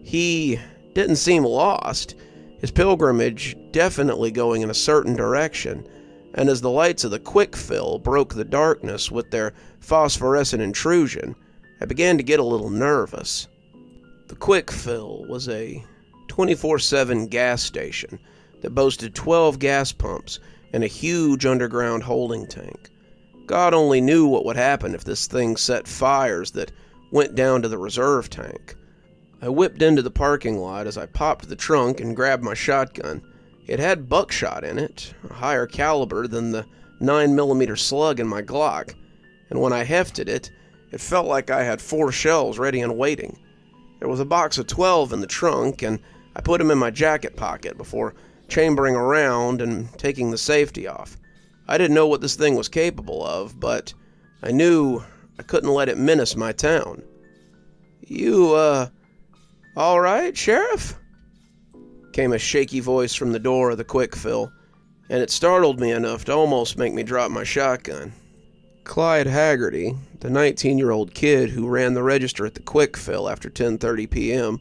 He didn't seem lost, his pilgrimage definitely going in a certain direction, and as the lights of the quick fill broke the darkness with their phosphorescent intrusion, I began to get a little nervous. The quick fill was a 24/7 gas station that boasted 12 gas pumps and a huge underground holding tank. God only knew what would happen if this thing set fires that went down to the reserve tank. I whipped into the parking lot as I popped the trunk and grabbed my shotgun. It had buckshot in it, a higher caliber than the 9mm slug in my Glock, and when I hefted it, it felt like I had 4 shells ready and waiting. There was a box of 12 in the trunk, and I put them in my jacket pocket before chambering around and taking the safety off. I didn't know what this thing was capable of, but I knew I couldn't let it menace my town. "You, all right, Sheriff?" Came a shaky voice from the door of the quick fill, and it startled me enough to almost make me drop my shotgun. Clyde Haggerty, the 19-year-old kid who ran the register at the quick fill after 10:30 p.m.,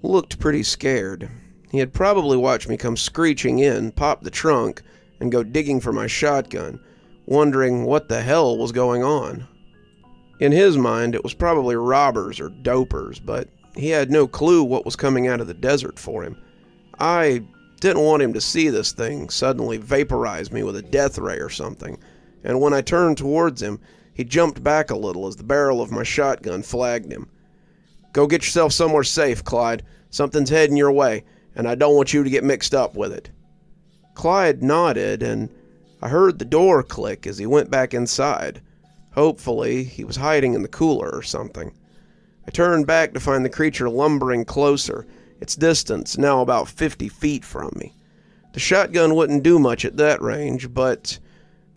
looked pretty scared. He had probably watched me come screeching in, pop the trunk, and go digging for my shotgun, wondering what the hell was going on. In his mind, it was probably robbers or dopers, but he had no clue what was coming out of the desert for him. I didn't want him to see this thing suddenly vaporize me with a death ray or something, and when I turned towards him, He jumped back a little as the barrel of my shotgun flagged him. "Go get yourself somewhere safe, Clyde. Something's heading your way, and I don't want you to get mixed up with it." Clyde nodded, and I heard the door click as he went back inside. Hopefully, he was hiding in the cooler or something. I turned back to find the creature lumbering closer, its distance now about 50 feet from me. The shotgun wouldn't do much at that range, but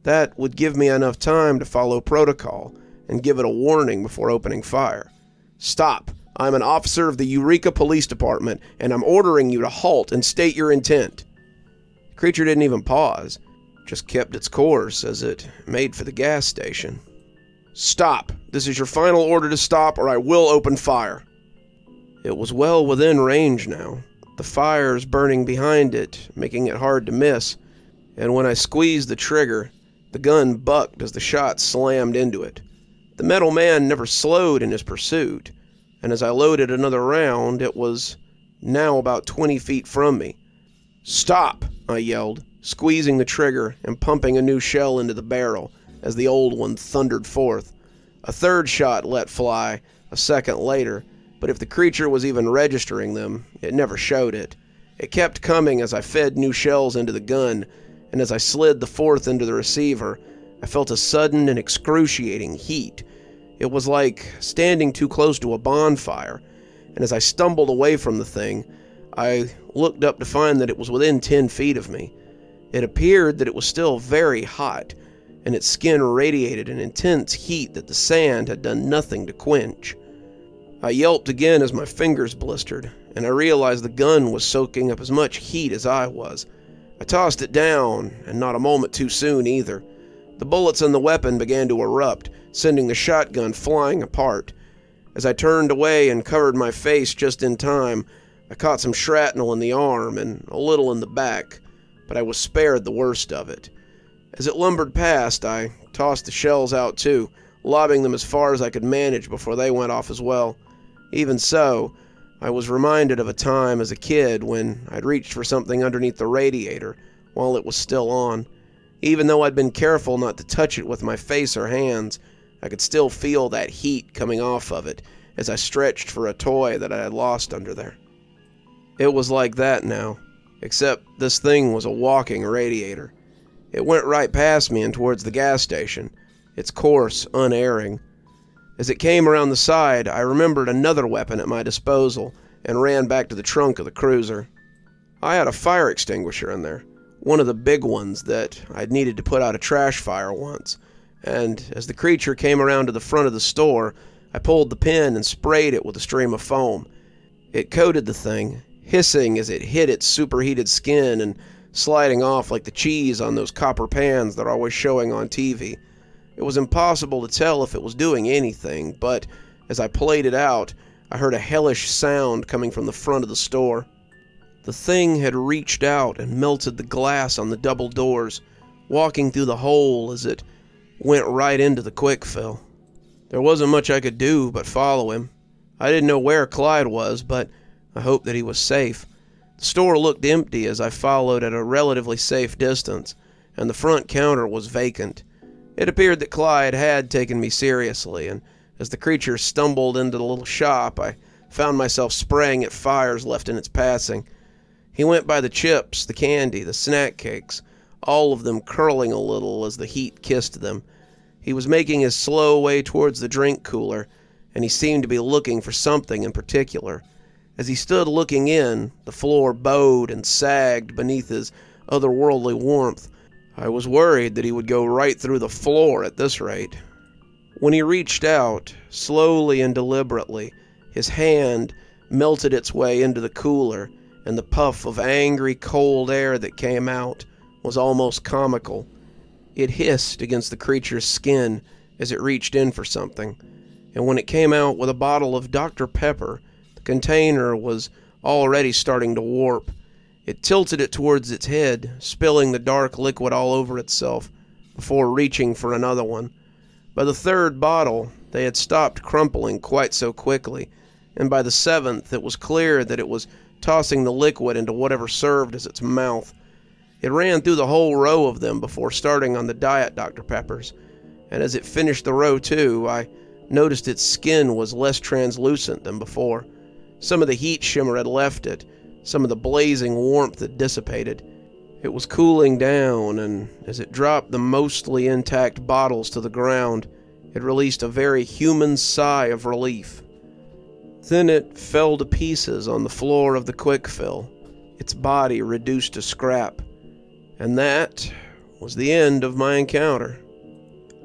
that would give me enough time to follow protocol and give it a warning before opening fire. "Stop! I'm an officer of the Eureka Police Department, and I'm ordering you to halt and state your intent." The creature didn't even pause, just kept its course as it made for the gas station. "Stop! This is your final order to stop, or I will open fire." It was well within range now, the fires burning behind it, making it hard to miss, and when I squeezed the trigger, the gun bucked as the shot slammed into it. The metal man never slowed in his pursuit, and as I loaded another round, it was now about 20 feet from me. "Stop!" I yelled, squeezing the trigger and pumping a new shell into the barrel as the old one thundered forth. A third shot let fly a second later, but if the creature was even registering them, it never showed it. It kept coming as I fed new shells into the gun, and as I slid the fourth into the receiver, I felt a sudden and excruciating heat. It was like standing too close to a bonfire, and as I stumbled away from the thing, I looked up to find that it was within 10 feet of me. It appeared that it was still very hot, and its skin radiated an intense heat that the sand had done nothing to quench. I yelped again as my fingers blistered, and I realized the gun was soaking up as much heat as I was. I tossed it down, and not a moment too soon either. The bullets in the weapon began to erupt, sending the shotgun flying apart. As I turned away and covered my face just in time, I caught some shrapnel in the arm and a little in the back, but I was spared the worst of it. As it lumbered past, I tossed the shells out too, lobbing them as far as I could manage before they went off as well. Even so, I was reminded of a time as a kid when I'd reached for something underneath the radiator while it was still on. Even though I'd been careful not to touch it with my face or hands, I could still feel that heat coming off of it as I stretched for a toy that I had lost under there. It was like that now, except this thing was a walking radiator. It went right past me and towards the gas station, its course unerring. As it came around the side, I remembered another weapon at my disposal and ran back to the trunk of the cruiser. I had a fire extinguisher in there, one of the big ones that I'd needed to put out a trash fire once, and as the creature came around to the front of the store, I pulled the pin and sprayed it with a stream of foam. It coated the thing, hissing as it hit its superheated skin and sliding off like the cheese on those copper pans they're always showing on TV. It was impossible to tell if it was doing anything, but as I played it out, I heard a hellish sound coming from the front of the store. The thing had reached out and melted the glass on the double doors, walking through the hole as it went right into the quick fill. There wasn't much I could do but follow him. I didn't know where Clyde was, but I hoped that he was safe. The store looked empty as I followed at a relatively safe distance, and the front counter was vacant. It appeared that Clyde had taken me seriously, and as the creature stumbled into the little shop, I found myself spraying at fires left in its passing. He went by the chips, the candy, the snack cakes, all of them curling a little as the heat kissed them. He was making his slow way towards the drink cooler, and he seemed to be looking for something in particular. As he stood looking in, the floor bowed and sagged beneath his otherworldly warmth. I was worried that he would go right through the floor at this rate. When he reached out, slowly and deliberately, his hand melted its way into the cooler, and the puff of angry, cold air that came out was almost comical. It hissed against the creature's skin as it reached in for something, and when it came out with a bottle of Dr. Pepper, the container was already starting to warp. It tilted it towards its head, spilling the dark liquid all over itself, before reaching for another one. By the third bottle, they had stopped crumpling quite so quickly, and by the seventh, it was clear that it was tossing the liquid into whatever served as its mouth. It ran through the whole row of them before starting on the Diet Dr. Peppers, and as it finished the row too, I noticed its skin was less translucent than before. Some of the heat shimmer had left it, some of the blazing warmth had dissipated. It was cooling down, and as it dropped the mostly intact bottles to the ground, it released a very human sigh of relief. Then it fell to pieces on the floor of the quick fill, its body reduced to scrap. And that was the end of my encounter.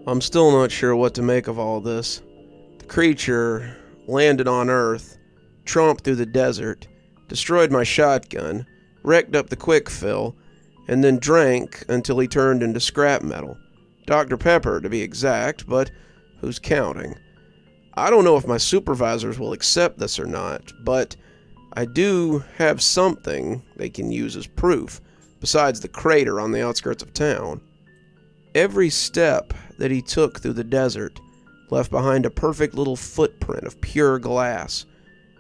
I'm still not sure what to make of all this. The creature landed on Earth, tromped through the desert, destroyed my shotgun, wrecked up the quick fill, and then drank until he turned into scrap metal. Dr. Pepper, to be exact, but who's counting? I don't know if my supervisors will accept this or not, but I do have something they can use as proof, besides the crater on the outskirts of town. Every step that he took through the desert left behind a perfect little footprint of pure glass,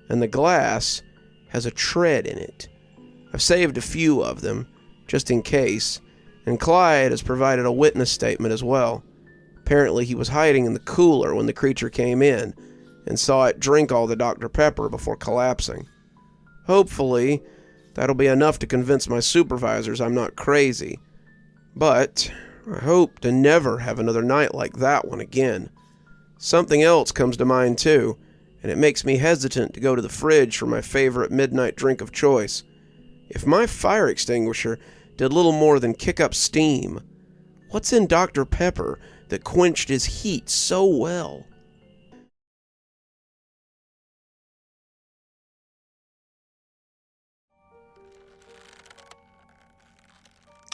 and the glass has a tread in it. I've saved a few of them, just in case, and Clyde has provided a witness statement as well. Apparently he was hiding in the cooler when the creature came in, and saw it drink all the Dr. Pepper before collapsing. Hopefully, that'll be enough to convince my supervisors I'm not crazy. But I hope to never have another night like that one again. Something else comes to mind too, and it makes me hesitant to go to the fridge for my favorite midnight drink of choice. If my fire extinguisher did little more than kick up steam, what's in Dr. Pepper that quenched his heat so well?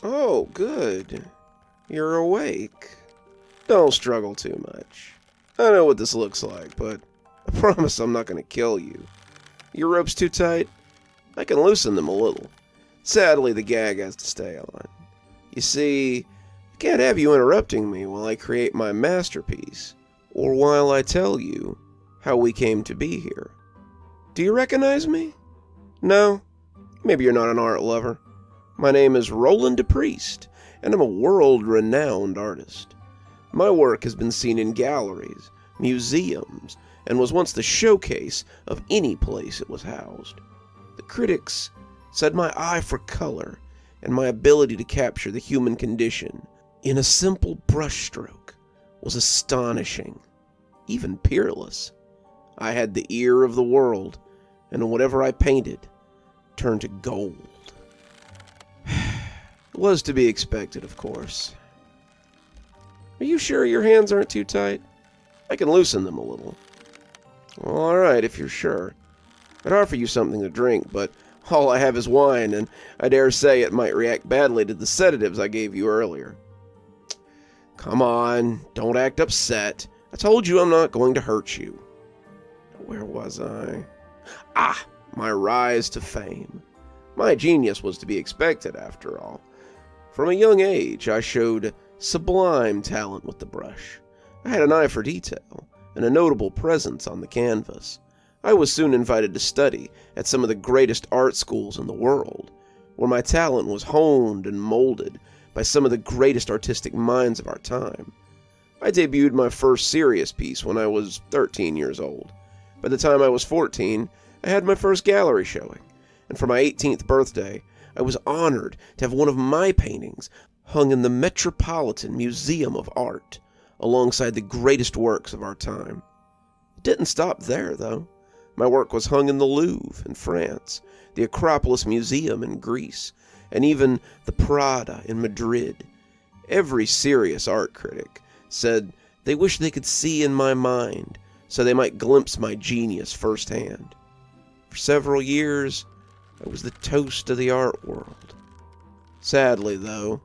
Oh, good. You're awake. Don't struggle too much. I know what this looks like, but I promise I'm not going to kill you. Your rope's too tight? I can loosen them a little. Sadly, the gag has to stay on. You see, I can't have you interrupting me while I create my masterpiece, or while I tell you how we came to be here. Do you recognize me? No? Maybe you're not an art lover. My name is Roland DePriest, and I'm a world-renowned artist. My work has been seen in galleries, museums, and was once the showcase of any place it was housed. The critics said my eye for color and my ability to capture the human condition in a simple brushstroke was astonishing, even peerless. I had the ear of the world, and whatever I painted turned to gold. It was to be expected, of course. Are you sure your hands aren't too tight? I can loosen them a little. Well, all right, if you're sure. I'd offer you something to drink, but all I have is wine, and I dare say it might react badly to the sedatives I gave you earlier. Come on, don't act upset. I told you I'm not going to hurt you. Where was I? Ah, my rise to fame. My genius was to be expected, after all. From a young age, I showed sublime talent with the brush. I had an eye for detail, and a notable presence on the canvas. I was soon invited to study at some of the greatest art schools in the world, where my talent was honed and molded by some of the greatest artistic minds of our time. I debuted my first serious piece when I was 13 years old. By the time I was 14, I had my first gallery showing, and for my 18th birthday, I was honored to have one of my paintings hung in the Metropolitan Museum of Art, alongside the greatest works of our time. It didn't stop there, though. My work was hung in the Louvre in France, the Acropolis Museum in Greece, and even the Prada in Madrid. Every serious art critic said they wished they could see in my mind, so they might glimpse my genius firsthand. For several years, I was the toast of the art world. Sadly, though,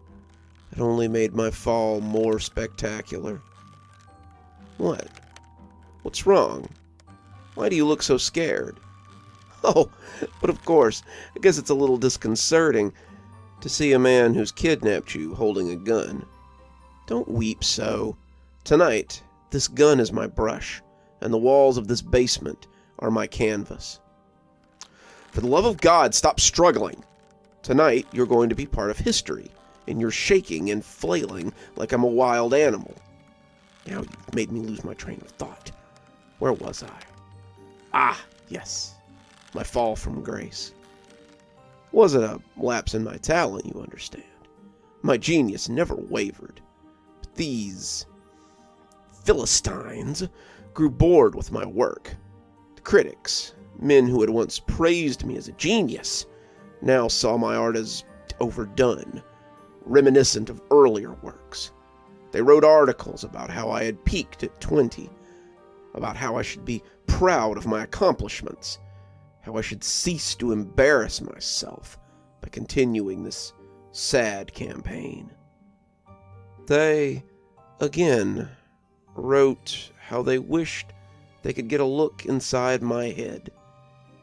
it only made my fall more spectacular. What? What's wrong? Why do you look so scared? Oh, but of course, I guess it's a little disconcerting to see a man who's kidnapped you holding a gun. Don't weep so. Tonight, this gun is my brush, and the walls of this basement are my canvas. For the love of God, stop struggling. Tonight, you're going to be part of history, and you're shaking and flailing like I'm a wild animal. Now you've made me lose my train of thought. Where was I? Ah, yes. My fall from grace. Wasn't a lapse in my talent, you understand. My genius never wavered. But these Philistines grew bored with my work. The critics, men who had once praised me as a genius, now saw my art as overdone, reminiscent of earlier works. They wrote articles about how I had peaked at 20, about how I should be proud of my accomplishments, how I should cease to embarrass myself by continuing this sad campaign. They, again, wrote how they wished they could get a look inside my head,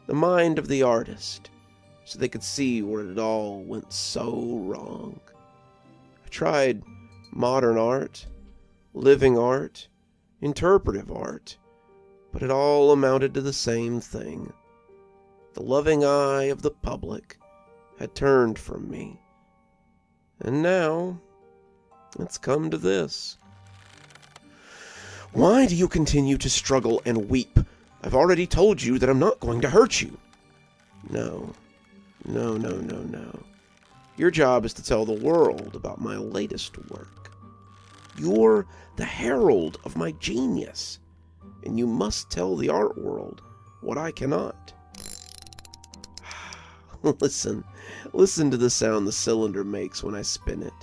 the mind of the artist, so they could see where it all went so wrong. I tried modern art, living art, interpretive art, but it all amounted to the same thing. The loving eye of the public had turned from me. And now, it's come to this. Why do you continue to struggle and weep? I've already told you that I'm not going to hurt you. No. Your job is to tell the world about my latest work. You're the herald of my genius, and you must tell the art world what I cannot. Listen to the sound the cylinder makes when I spin it.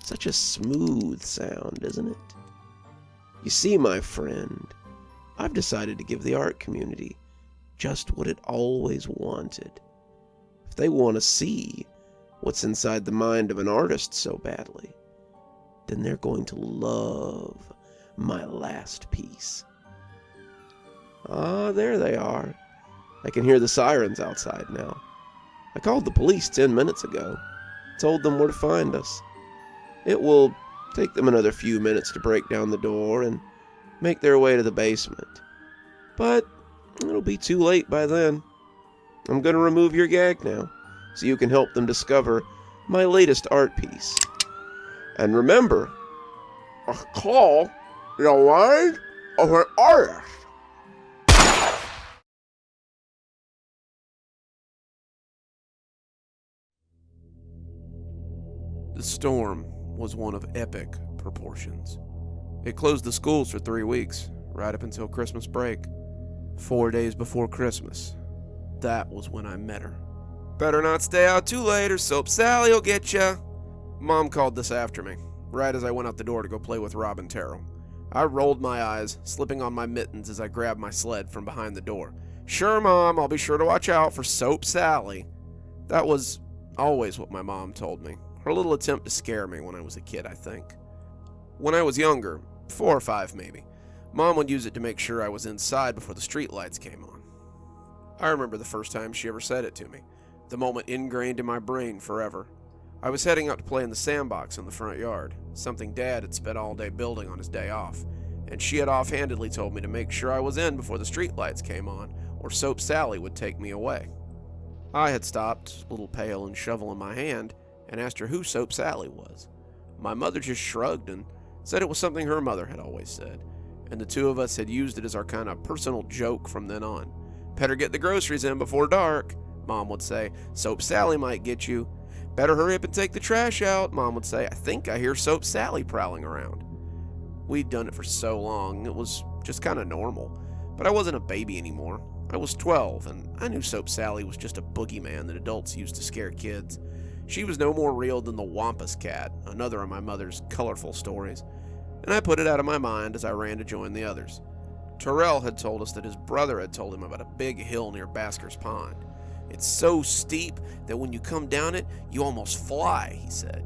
Such a smooth sound, isn't it? You see, my friend, I've decided to give the art community just what it always wanted. If they want to see what's inside the mind of an artist so badly, then they're going to love my last piece. Ah, there they are. I can hear the sirens outside now. I called the police 10 minutes ago, told them where to find us. It will take them another few minutes to break down the door and make their way to the basement. But it'll be too late by then. I'm going to remove your gag now, so you can help them discover my latest art piece. And remember, a call the mind of an artist. The storm was one of epic proportions. It closed the schools for 3 weeks, right up until Christmas break. 4 days before Christmas, that was when I met her. Better not stay out too late or Soap Sally will get ya. Mom called this after me, right as I went out the door to go play with Rob and Terrell. I rolled my eyes, slipping on my mittens as I grabbed my sled from behind the door. Sure, Mom, I'll be sure to watch out for Soap Sally. That was always what my mom told me. Her little attempt to scare me when I was a kid, I think. When I was younger, 4 or 5 maybe, Mom would use it to make sure I was inside before the streetlights came on. I remember the first time she ever said it to me, the moment ingrained in my brain forever. I was heading out to play in the sandbox in the front yard, something Dad had spent all day building on his day off, and she had offhandedly told me to make sure I was in before the streetlights came on, or Soap Sally would take me away. I had stopped, little pail and shovel in my hand, and asked her who Soap Sally was. My mother just shrugged and said it was something her mother had always said, and the two of us had used it as our kind of personal joke from then on. Better get the groceries in before dark, Mom would say. Soap Sally might get you. Better hurry up and take the trash out, Mom would say. I think I hear Soap Sally prowling around. We'd done it for so long, it was just kind of normal. But I wasn't a baby anymore. I was 12, and I knew Soap Sally was just a boogeyman that adults used to scare kids. She was no more real than the Wampus Cat, another of my mother's colorful stories, and I put it out of my mind as I ran to join the others. Terrell had told us that his brother had told him about a big hill near Basker's Pond. It's so steep that when you come down it, you almost fly, he said.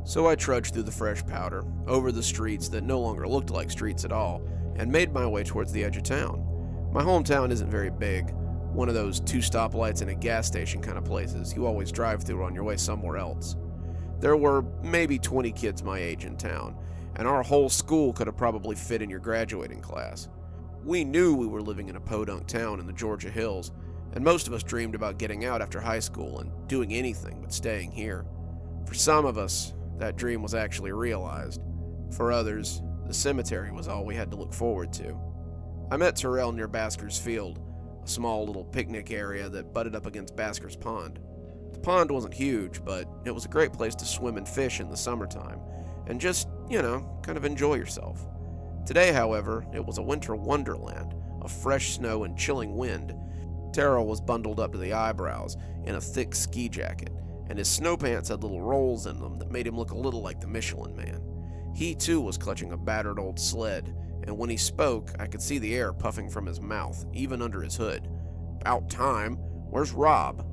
So I trudged through the fresh powder, over the streets that no longer looked like streets at all, and made my way towards the edge of town. My hometown isn't very big, one of those 2 stoplights and a gas station kind of places you always drive through on your way somewhere else. There were maybe 20 kids my age in town, and our whole school could have probably fit in your graduating class. We knew we were living in a podunk town in the Georgia hills, and most of us dreamed about getting out after high school and doing anything but staying here. For some of us, that dream was actually realized. For others, The cemetery was all we had to look forward to. I met Terrell near Basker's Field, a small little picnic area that butted up against Basker's Pond. The pond wasn't huge, but it was a great place to swim and fish in the summertime, and just, kind of enjoy yourself. Today, however, it was a winter wonderland of fresh snow and chilling wind. Terrell was bundled up to the eyebrows in a thick ski jacket, and his snow pants had little rolls in them that made him look a little like the Michelin Man. He, too, was clutching a battered old sled, and when he spoke, I could see the air puffing from his mouth, even under his hood. "About time. Where's Rob?"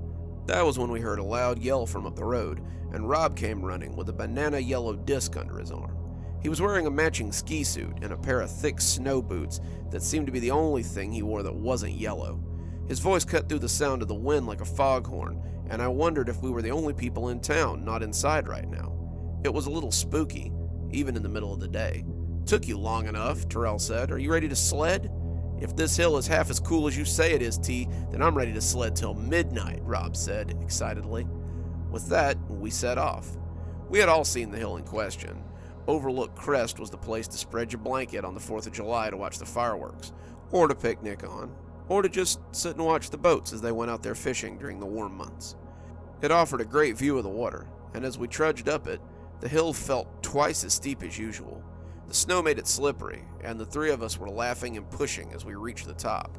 That was when we heard a loud yell from up the road, and Rob came running with a banana yellow disc under his arm. He was wearing a matching ski suit and a pair of thick snow boots that seemed to be the only thing he wore that wasn't yellow. His voice cut through the sound of the wind like a foghorn, and I wondered if we were the only people in town not inside right now. It was a little spooky, even in the middle of the day. "Took you long enough," Terrell said. "Are you ready to sled?" "If this hill is half as cool as you say it is, T, then I'm ready to sled till midnight," Rob said excitedly. With that, we set off. We had all seen the hill in question. Overlook Crest was the place to spread your blanket on the 4th of July to watch the fireworks, or to picnic on, or to just sit and watch the boats as they went out there fishing during the warm months. It offered a great view of the water, and as we trudged up it, the hill felt twice as steep as usual. The snow made it slippery, and the three of us were laughing and pushing as we reached the top.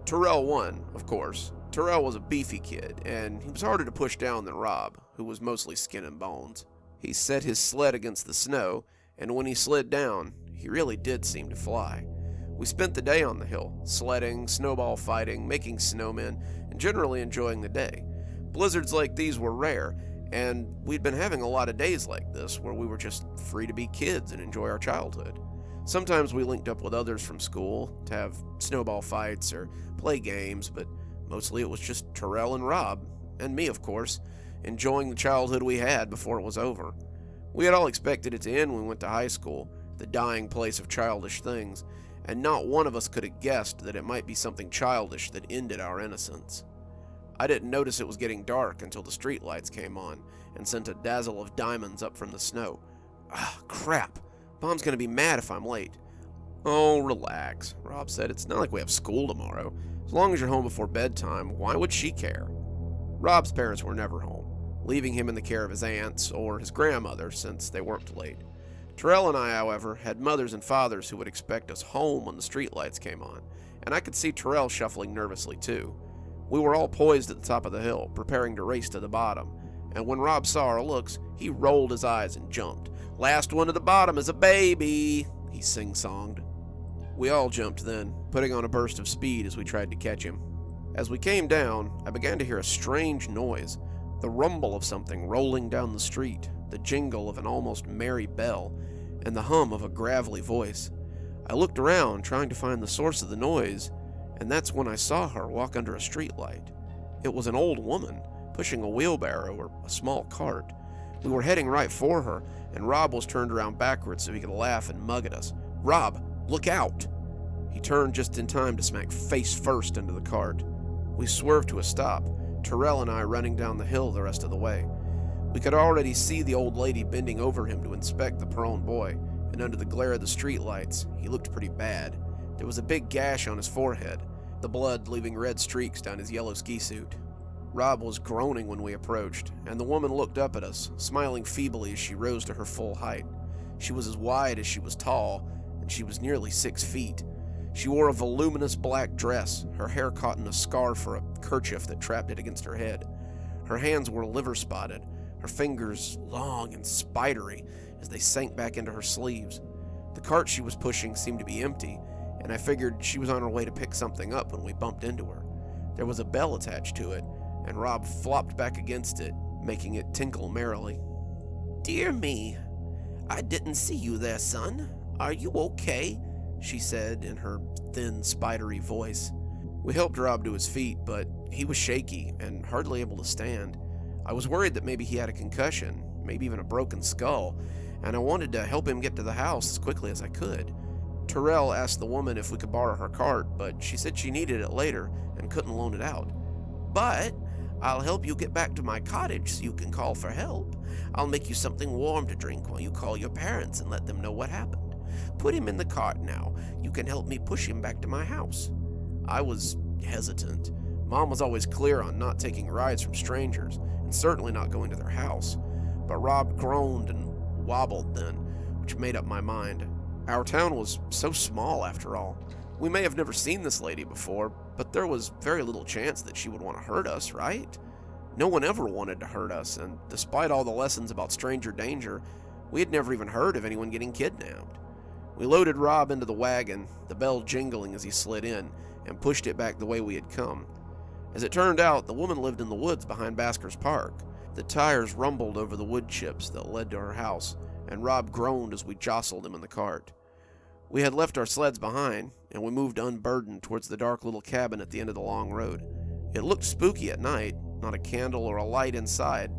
Terrell won, of course. Terrell was a beefy kid, and he was harder to push down than Rob, who was mostly skin and bones. He set his sled against the snow, and when he slid down, he really did seem to fly. We spent the day on the hill, sledding, snowball fighting, making snowmen, and generally enjoying the day. Blizzards like these were rare, and we'd been having a lot of days like this where we were just free to be kids and enjoy our childhood. Sometimes we linked up with others from school to have snowball fights or play games, but mostly it was just Terrell and Rob, and me, of course, enjoying the childhood we had before it was over. We had all expected it to end when we went to high school, the dying place of childish things, and not one of us could have guessed that it might be something childish that ended our innocence. I didn't notice it was getting dark until the streetlights came on and sent a dazzle of diamonds up from the snow. Crap. Mom's gonna be mad if I'm late. "Oh, relax," Rob said. "It's not like we have school tomorrow. As long as you're home before bedtime, why would she care?" Rob's parents were never home, leaving him in the care of his aunts or his grandmother since they worked late. Terrell and I, however, had mothers and fathers who would expect us home when the streetlights came on, and I could see Terrell shuffling nervously too. We were all poised at the top of the hill, preparing to race to the bottom, and when Rob saw our looks, he rolled his eyes and jumped. "Last one to the bottom is a baby," he sing-songed. We all jumped then, putting on a burst of speed as we tried to catch him. As we came down, I began to hear a strange noise, the rumble of something rolling down the street, the jingle of an almost merry bell, and the hum of a gravelly voice. I looked around, trying to find the source of the noise, and that's when I saw her walk under a streetlight. It was an old woman, pushing a wheelbarrow or a small cart. We were heading right for her, and Rob was turned around backwards so he could laugh and mug at us. "Rob, look out!" He turned just in time to smack face first into the cart. We swerved to a stop, Terrell and I running down the hill the rest of the way. We could already see the old lady bending over him to inspect the prone boy, and under the glare of the streetlights, he looked pretty bad. There was a big gash on his forehead, the blood leaving red streaks down his yellow ski suit. Rob was groaning when we approached, and the woman looked up at us, smiling feebly as she rose to her full height. She was as wide as she was tall, and she was nearly 6 feet. She wore a voluminous black dress, her hair caught in a scarf or a kerchief that trapped it against her head. Her hands were liver-spotted, her fingers long and spidery as they sank back into her sleeves. The cart she was pushing seemed to be empty, and I figured she was on her way to pick something up when we bumped into her. There was a bell attached to it, and Rob flopped back against it, making it tinkle merrily. "Dear me, I didn't see you there, son. Are you okay?" she said in her thin, spidery voice. We helped Rob to his feet, but he was shaky and hardly able to stand. I was worried that maybe he had a concussion, maybe even a broken skull, and I wanted to help him get to the house as quickly as I could. Terrell asked the woman if we could borrow her cart, but she said she needed it later and couldn't loan it out. "But I'll help you get back to my cottage so you can call for help. I'll make you something warm to drink while you call your parents and let them know what happened. Put him in the cart now. You can help me push him back to my house." I was hesitant. Mom was always clear on not taking rides from strangers, and certainly not going to their house. But Rob groaned and wobbled then, which made up my mind. Our town was so small after all. We may have never seen this lady before, but there was very little chance that she would want to hurt us, right? No one ever wanted to hurt us, and despite all the lessons about stranger danger, we had never even heard of anyone getting kidnapped. We loaded Rob into the wagon, the bell jingling as he slid in, and pushed it back the way we had come. As it turned out, the woman lived in the woods behind Basker's Park. The tires rumbled over the wood chips that led to her house, and Rob groaned as we jostled him in the cart. We had left our sleds behind, and we moved unburdened towards the dark little cabin at the end of the long road. It looked spooky at night, not a candle or a light inside.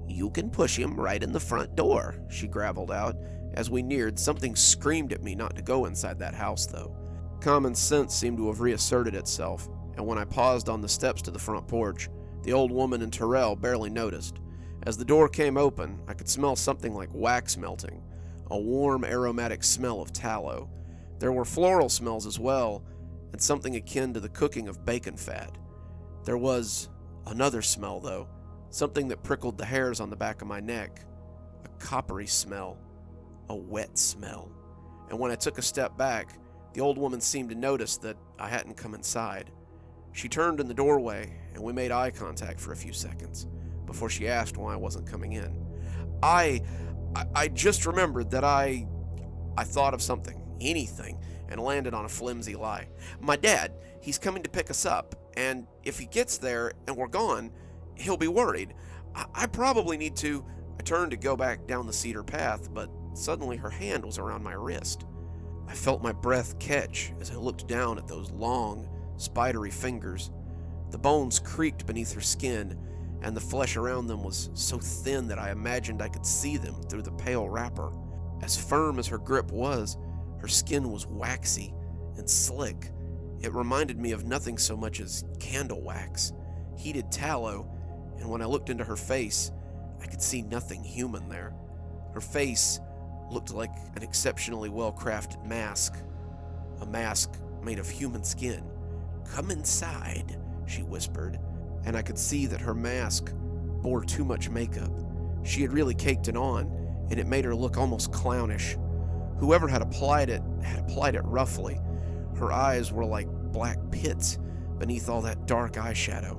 "You can push him right in the front door," she gravelled out. As we neared, something screamed at me not to go inside that house, though. Common sense seemed to have reasserted itself, and when I paused on the steps to the front porch, the old woman and Terrell barely noticed. As the door came open, I could smell something like wax melting, a warm, aromatic smell of tallow. There were floral smells as well, and something akin to the cooking of bacon fat. There was another smell, though, something that prickled the hairs on the back of my neck. A coppery smell. A wet smell. And when I took a step back, the old woman seemed to notice that I hadn't come inside. She turned in the doorway, and we made eye contact for a few seconds, before she asked why I wasn't coming in. I just remembered that I thought of something, anything, and landed on a flimsy lie. "My dad, he's coming to pick us up, and if he gets there and we're gone, he'll be worried. I probably need to..." I turned to go back down the cedar path, but suddenly her hand was around my wrist. I felt my breath catch as I looked down at those long, spidery fingers. The bones creaked beneath her skin, and the flesh around them was so thin that I imagined I could see them through the pale wrapper. As firm as her grip was, her skin was waxy and slick. It reminded me of nothing so much as candle wax, heated tallow, and when I looked into her face, I could see nothing human there. Her face looked like an exceptionally well-crafted mask, a mask made of human skin. "Come inside," she whispered, and I could see that her mask bore too much makeup. She had really caked it on, and it made her look almost clownish. Whoever had applied it roughly. Her eyes were like black pits beneath all that dark eyeshadow.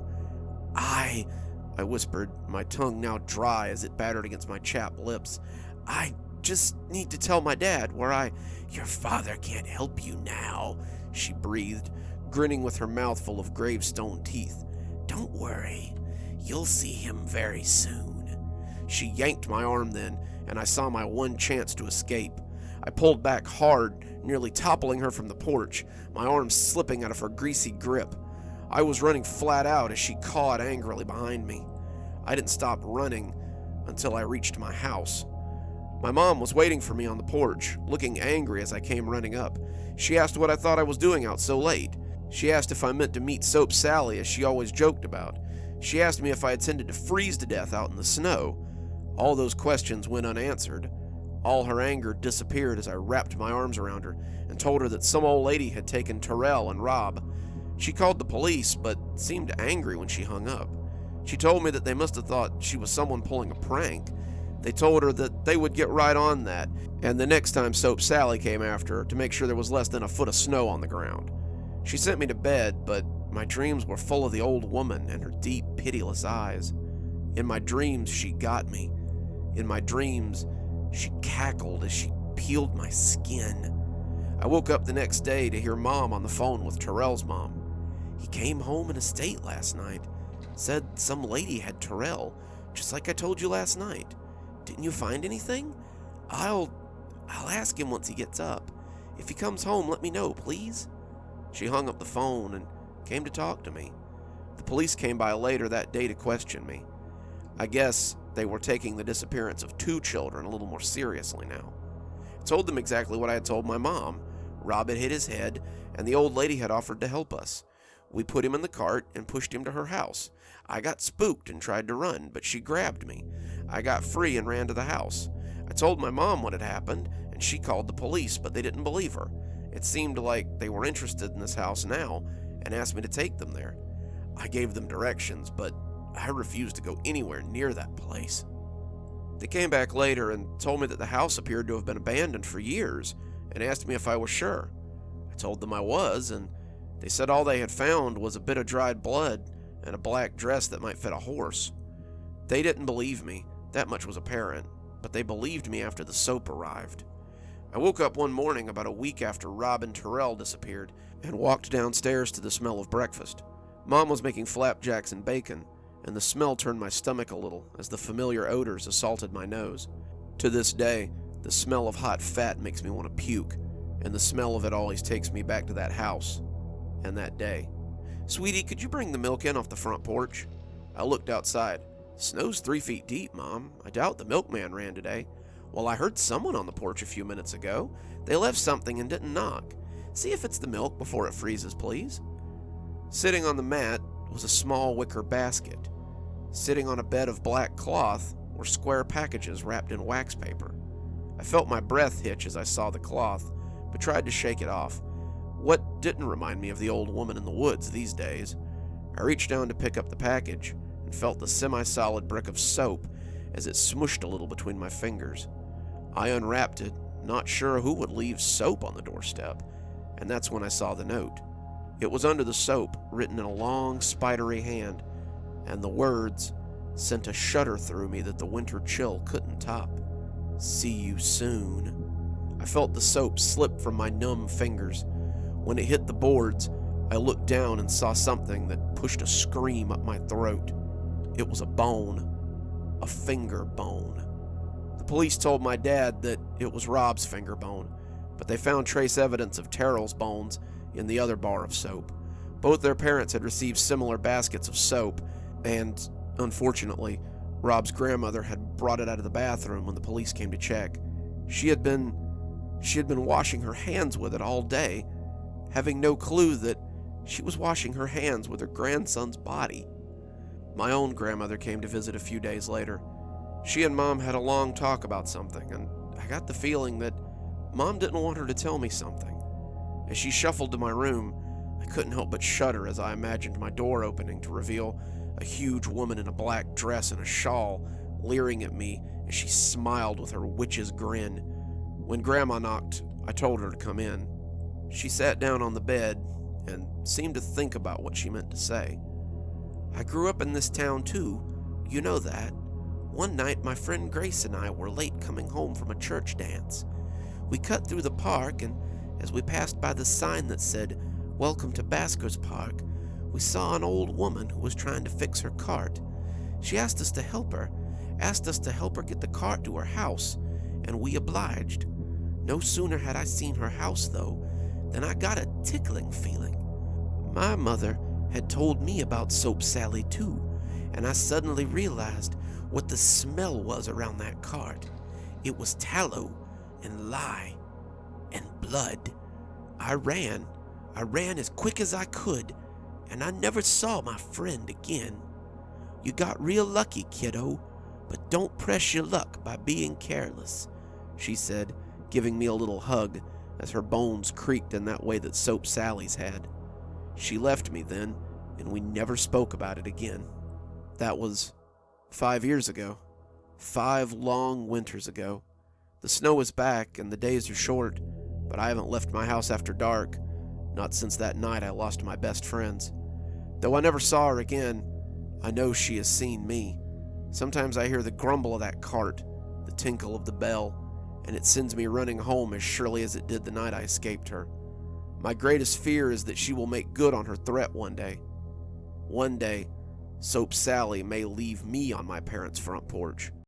I whispered, my tongue now dry as it battered against my chapped lips. "I just need to tell my dad where Your father can't help you now," she breathed, grinning with her mouth full of gravestone teeth. "Don't worry, you'll see him very soon." She yanked my arm then, and I saw my one chance to escape. I pulled back hard, nearly toppling her from the porch, my arms slipping out of her greasy grip. I was running flat out as she cawed angrily behind me. I didn't stop running until I reached my house. My mom was waiting for me on the porch, looking angry as I came running up. She asked what I thought I was doing out so late. She asked if I meant to meet Soap Sally, as she always joked about. She asked me if I intended to freeze to death out in the snow. All those questions went unanswered. All her anger disappeared as I wrapped my arms around her and told her that some old lady had taken Terrell and Rob. She called the police, but seemed angry when she hung up. She told me that they must have thought she was someone pulling a prank. They told her that they would get right on that, and the next time Soap Sally came after her to make sure there was less than a foot of snow on the ground. She sent me to bed, but my dreams were full of the old woman and her deep, pitiless eyes. In my dreams, she got me. In my dreams, she cackled as she peeled my skin. I woke up the next day to hear Mom on the phone with Terrell's mom. "He came home in a state last night. Said some lady had Terrell, just like I told you last night. Didn't you find anything? I'll ask him once he gets up. If he comes home, let me know, please." She hung up the phone and came to talk to me. The police came by later that day to question me. I guess they were taking the disappearance of 2 children a little more seriously now. I told them exactly what I had told my mom. Rob had hit his head, and the old lady had offered to help us. We put him in the cart and pushed him to her house. I got spooked and tried to run, but she grabbed me. I got free and ran to the house. I told my mom what had happened, and she called the police, but they didn't believe her. It seemed like they were interested in this house now and asked me to take them there. I gave them directions, but I refused to go anywhere near that place. They came back later and told me that the house appeared to have been abandoned for years and asked me if I was sure. I told them I was, and they said all they had found was a bit of dried blood and a black dress that might fit a horse. They didn't believe me, that much was apparent, but they believed me after the soap arrived. I woke up one morning about a week after Rob and Terrell disappeared and walked downstairs to the smell of breakfast. Mom was making flapjacks and bacon, and the smell turned my stomach a little as the familiar odors assaulted my nose. To this day, the smell of hot fat makes me want to puke, and the smell of it always takes me back to that house and that day. "Sweetie, could you bring the milk in off the front porch?" I looked outside. "Snow's 3 feet deep, Mom. I doubt the milkman ran today." "Well, I heard someone on the porch a few minutes ago. They left something and didn't knock. See if it's the milk before it freezes, please." Sitting on the mat was a small wicker basket. Sitting on a bed of black cloth were square packages wrapped in wax paper. I felt my breath hitch as I saw the cloth, but tried to shake it off. What didn't remind me of the old woman in the woods these days? I reached down to pick up the package and felt the semi-solid brick of soap as it smushed a little between my fingers. I unwrapped it, not sure who would leave soap on the doorstep, and that's when I saw the note. It was under the soap, written in a long, spidery hand, and the words sent a shudder through me that the winter chill couldn't top. "See you soon." I felt the soap slip from my numb fingers. When it hit the boards, I looked down and saw something that pushed a scream up my throat. It was a bone. A finger bone. The police told my dad that it was Rob's finger bone, but they found trace evidence of Terrell's bones in the other bar of soap. Both their parents had received similar baskets of soap, and, unfortunately, Rob's grandmother had brought it out of the bathroom when the police came to check. She had been washing her hands with it all day, having no clue that she was washing her hands with her grandson's body. My own grandmother came to visit a few days later. She and Mom had a long talk about something, and I got the feeling that Mom didn't want her to tell me something. As she shuffled to my room, I couldn't help but shudder as I imagined my door opening to reveal a huge woman in a black dress and a shawl leering at me as she smiled with her witch's grin. When Grandma knocked, I told her to come in. She sat down on the bed and seemed to think about what she meant to say. "I grew up in this town too, you know that. One night my friend Grace and I were late coming home from a church dance. We cut through the park, and as we passed by the sign that said, 'Welcome to Basker's Park,' we saw an old woman who was trying to fix her cart. She asked us to help her get the cart to her house, and we obliged. No sooner had I seen her house, though, than I got a tickling feeling. My mother had told me about Soap Sally too, and I suddenly realized what the smell was around that cart. It was tallow and lye and blood. I ran as quick as I could, and I never saw my friend again. You got real lucky, kiddo, but don't press your luck by being careless," she said, giving me a little hug as her bones creaked in that way that Soap Sally's had. She left me then, and we never spoke about it again. That was 5 years ago. 5 long winters ago. The snow is back and the days are short, but I haven't left my house after dark, not since that night I lost my best friends. Though I never saw her again, I know she has seen me. Sometimes I hear the grumble of that cart, the tinkle of the bell, and it sends me running home as surely as it did the night I escaped her. My greatest fear is that she will make good on her threat one day. One day, Soap Sally may leave me on my parents' front porch.